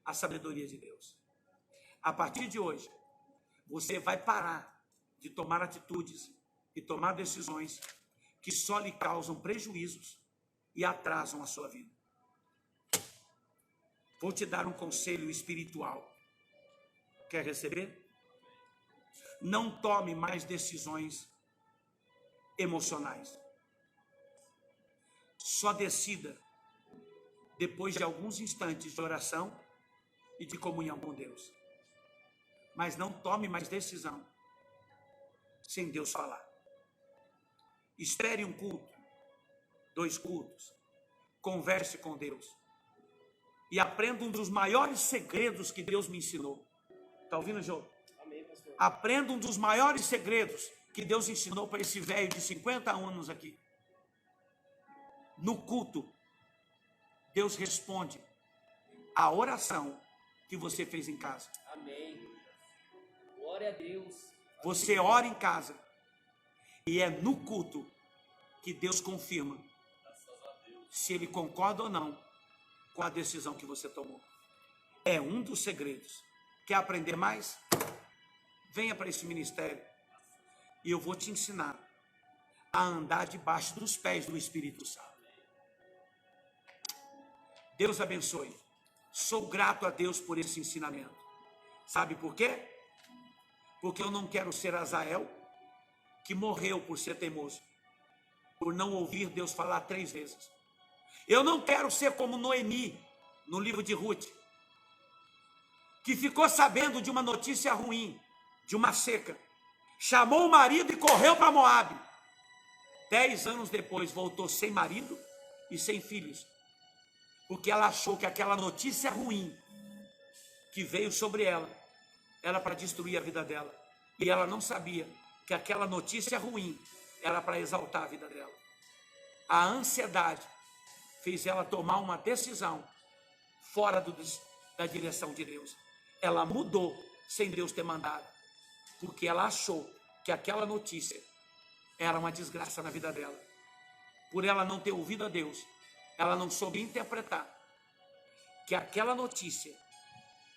a sabedoria de Deus. A partir de hoje, você vai parar de tomar atitudes e tomar decisões que só lhe causam prejuízos e atrasam a sua vida. Vou te dar um conselho espiritual. Quer receber? Não tome mais decisões emocionais. Só decida depois de alguns instantes de oração e de comunhão com Deus. Mas não tome mais decisão sem Deus falar. Espere um culto, 2 cultos, converse com Deus e aprenda um dos maiores segredos que Deus me ensinou. Está ouvindo, João? Amém, pastor. Aprenda um dos maiores segredos que Deus ensinou para esse velho de 50 anos aqui. No culto, Deus responde a oração que você fez em casa. Amém. Glória a Deus. Você ora em casa e é no culto que Deus confirma se Ele concorda ou não com a decisão que você tomou. É um dos segredos. Quer aprender mais? Venha para esse ministério e eu vou te ensinar a andar debaixo dos pés do Espírito Santo. Deus abençoe. Sou grato a Deus por esse ensinamento. Sabe por quê? Porque eu não quero ser Azael, que morreu por ser teimoso, por não ouvir Deus falar 3 vezes. Eu não quero ser como Noemi, no livro de Ruth, que ficou sabendo de uma notícia ruim, de uma seca, chamou o marido e correu para Moabe. 10 anos depois voltou sem marido e sem filhos, porque ela achou que aquela notícia ruim que veio sobre ela era para destruir a vida dela, e ela não sabia que aquela notícia ruim era para exaltar a vida dela. A ansiedade fez ela tomar uma decisão fora da direção de Deus. Ela mudou sem Deus ter mandado, porque ela achou que aquela notícia era uma desgraça na vida dela. Por ela não ter ouvido a Deus, ela não soube interpretar que aquela notícia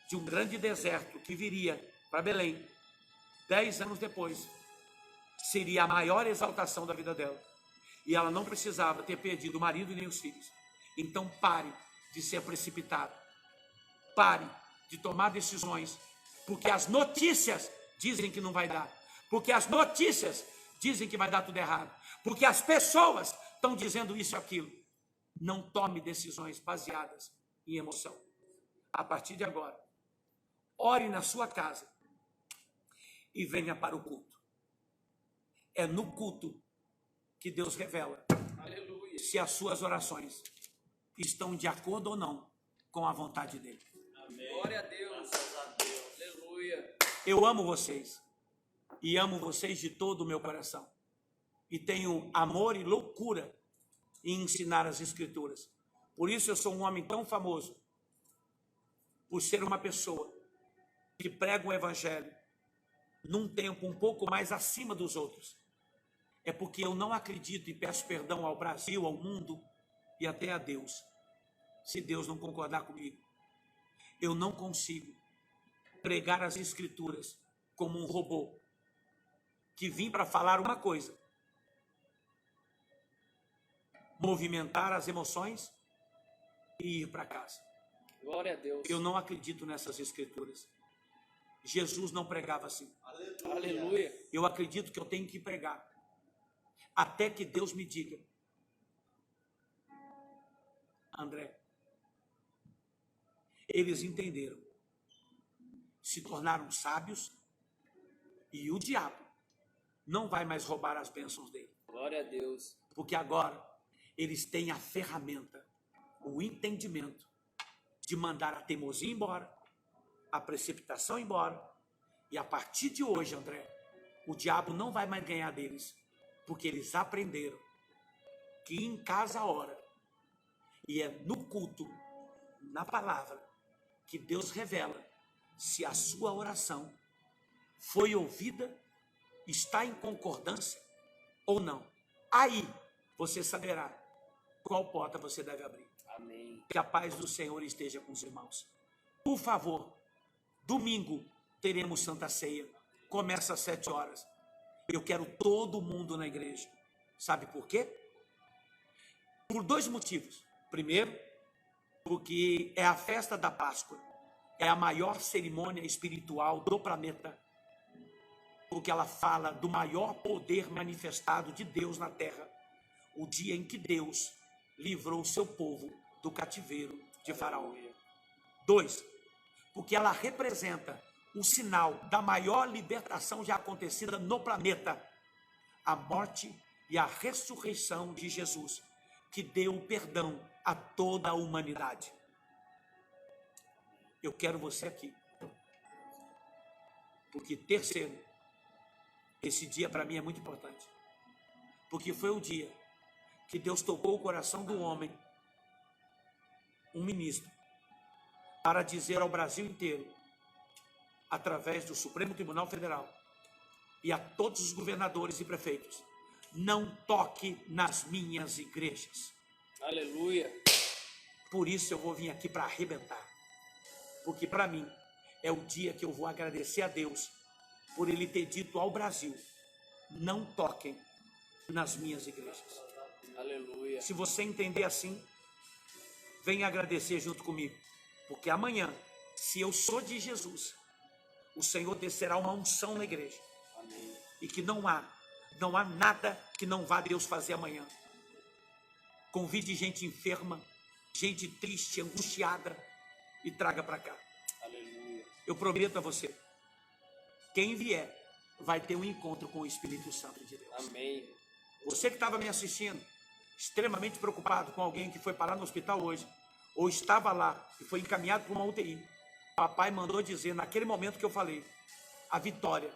de um grande deserto que viria para Belém, 10 anos depois, seria a maior exaltação da vida dela. E ela não precisava ter perdido o marido e nem os filhos. Então pare de ser precipitado. Pare de tomar decisões Porque as notícias dizem que não vai dar. Porque as notícias dizem que vai dar tudo errado. Porque as pessoas estão dizendo isso e aquilo. Não tome decisões baseadas em emoção. A partir de agora, ore na sua casa e venha para o culto. É no culto que Deus revela se as suas orações estão de acordo ou não com a vontade dele. Glória a Deus. Aleluia. Eu amo vocês e amo vocês de todo o meu coração. E tenho amor e loucura em ensinar as Escrituras. Por isso eu sou um homem tão famoso, por ser uma pessoa que prega o Evangelho num tempo um pouco mais acima dos outros. É porque eu não acredito e peço perdão ao Brasil, ao mundo e até a Deus. Se Deus não concordar comigo, eu não consigo pregar as Escrituras como um robô que vim para falar uma coisa, movimentar as emoções e ir para casa. Glória a Deus. Eu não acredito nessas Escrituras. Jesus não pregava assim. Aleluia. Eu acredito que eu tenho que pregar até que Deus me diga: André, eles entenderam, se tornaram sábios e o diabo não vai mais roubar as bênçãos dele. Glória a Deus. Porque agora eles têm a ferramenta, o entendimento de mandar a teimosia embora, a precipitação embora. E a partir de hoje, André, o diabo não vai mais ganhar deles, porque eles aprenderam que em casa ora, e é no culto, na palavra, que Deus revela se a sua oração foi ouvida, está em concordância ou não. Aí você saberá qual porta você deve abrir. Amém. Que a paz do Senhor esteja com os irmãos. Por favor, domingo teremos Santa Ceia. Começa às 7 horas. Eu quero todo mundo na igreja. Sabe por quê? Por 2 motivos. Primeiro, porque é a festa da Páscoa. É a maior cerimônia espiritual do planeta. Porque ela fala do maior poder manifestado de Deus na terra. O dia em que Deus livrou o seu povo do cativeiro de Faraó. 2, porque ela representa o sinal da maior libertação já acontecida no planeta, a morte e a ressurreição de Jesus, que deu o perdão a toda a humanidade. Eu quero você aqui, porque terceiro, esse dia para mim é muito importante, porque foi o dia que Deus tocou o coração do homem, um ministro, para dizer ao Brasil inteiro, através do Supremo Tribunal Federal e a todos os governadores e prefeitos: não toque nas minhas igrejas. Aleluia. Por isso eu vou vir aqui para arrebentar, porque para mim é o dia que eu vou agradecer a Deus por Ele ter dito ao Brasil: não toquem nas minhas igrejas. Aleluia. Se você entender assim, venha agradecer junto comigo, porque amanhã, se eu sou de Jesus, o Senhor descerá uma unção na igreja. Amém. E que não há nada que não vá Deus fazer amanhã. Convide gente enferma, gente triste, angustiada, e traga para cá. Aleluia. Eu prometo a você, quem vier vai ter um encontro com o Espírito Santo de Deus. Amém. Você que estava me assistindo, extremamente preocupado com alguém que foi parar no hospital hoje, ou estava lá e foi encaminhado para uma UTI, papai mandou dizer naquele momento que eu falei: a vitória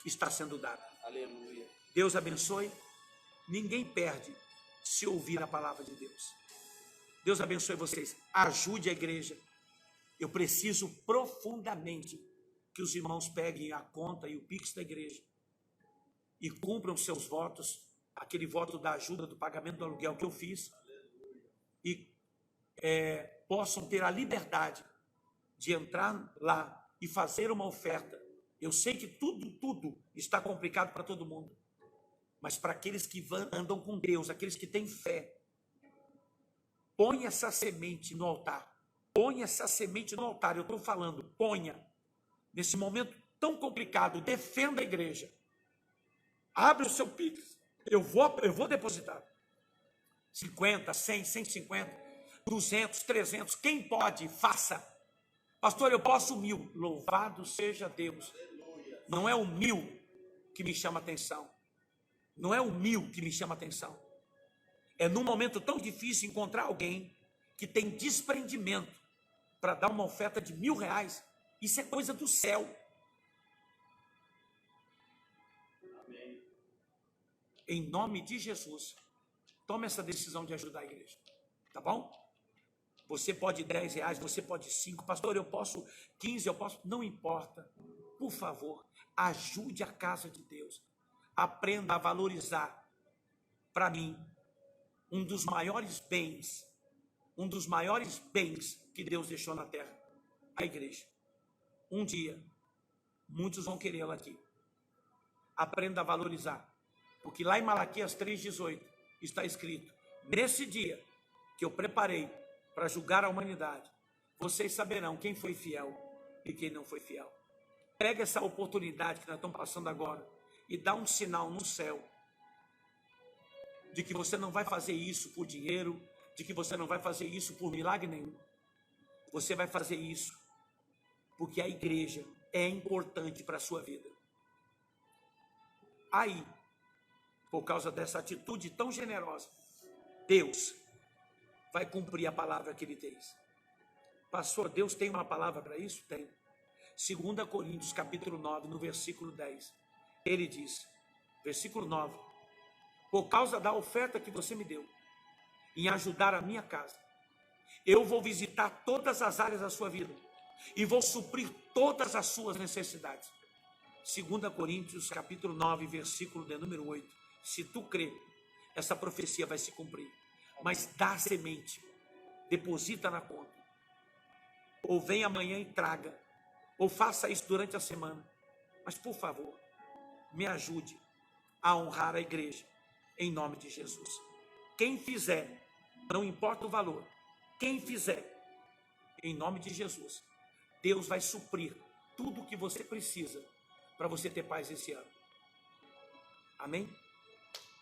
está sendo dada. Aleluia. Deus abençoe. Ninguém perde se ouvir a palavra de Deus. Deus abençoe vocês. Ajude a igreja. Eu preciso profundamente que os irmãos peguem a conta e o Pix da igreja e cumpram seus votos, aquele voto da ajuda do pagamento do aluguel que eu fiz, e possam ter a liberdade de entrar lá e fazer uma oferta. Eu sei que tudo está complicado para todo mundo, mas para aqueles que andam com Deus, aqueles que têm fé, põe essa semente no altar. Põe essa semente no altar. Eu estou falando, ponha. nesse momento tão complicado, defenda a igreja. Abre o seu Pix. Eu vou depositar. 50, 100, 150, 200, 300. Quem pode, faça. Pastor, eu posso 1.000. Louvado seja Deus. Não é o 1.000 que me chama atenção. Não é o 1.000 que me chama atenção. É num momento tão difícil encontrar alguém que tem desprendimento para dar uma oferta de R$1.000. Isso é coisa do céu. Amém. Em nome de Jesus, tome essa decisão de ajudar a igreja. Tá bom? Você pode R$10, você pode 5. Pastor, eu posso 15, eu posso... Não importa. Por favor, ajude a casa de Deus. Aprenda a valorizar. Para mim, um dos maiores bens que Deus deixou na terra, a igreja. Um dia, muitos vão querê-la aqui. Aprenda a valorizar. Porque lá em Malaquias 3,18 está escrito: nesse dia que eu preparei para julgar a humanidade, vocês saberão quem foi fiel e quem não foi fiel. Pega essa oportunidade que nós estamos passando agora e dá um sinal no céu de que você não vai fazer isso por dinheiro, de que você não vai fazer isso por milagre nenhum. Você vai fazer isso porque a igreja é importante para a sua vida. Aí, por causa dessa atitude tão generosa, Deus vai cumprir a palavra que Ele tem. Pastor, Deus tem uma palavra para isso? Tem. 2 Coríntios, capítulo 9, no versículo 10. Ele diz, versículo 9: por causa da oferta que você me deu, em ajudar a minha casa, eu vou visitar todas as áreas da sua vida e vou suprir todas as suas necessidades. 2 Coríntios, capítulo 9, versículo de número 8. Se tu crê, essa profecia vai se cumprir. Mas dá a semente, deposita na conta. Ou vem amanhã e traga. Ou faça isso durante a semana. Mas, por favor, me ajude a honrar a igreja, em nome de Jesus. Quem fizer, não importa o valor, quem fizer, em nome de Jesus, Deus vai suprir tudo o que você precisa para você ter paz esse ano. Amém?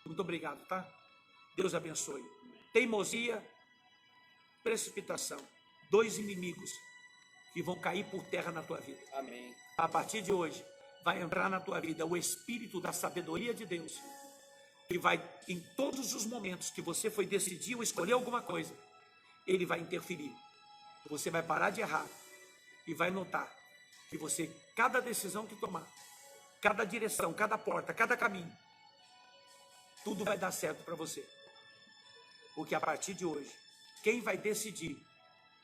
Muito obrigado, tá? Deus abençoe. Teimosia, precipitação. 2 inimigos que vão cair por terra na tua vida. Amém. A partir de hoje, vai entrar na tua vida o Espírito da sabedoria de Deus, que vai, em todos os momentos que você foi decidir ou escolher alguma coisa, Ele vai interferir. Você vai parar de errar e vai notar que você, cada decisão que tomar, cada direção, cada porta, cada caminho, tudo vai dar certo para você. Porque a partir de hoje, quem vai decidir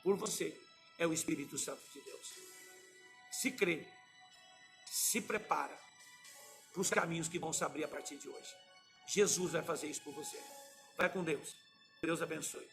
por você é o Espírito Santo de Deus. Se crê, se prepara para os caminhos que vão se abrir a partir de hoje. Jesus vai fazer isso por você. Vai com Deus. Deus abençoe.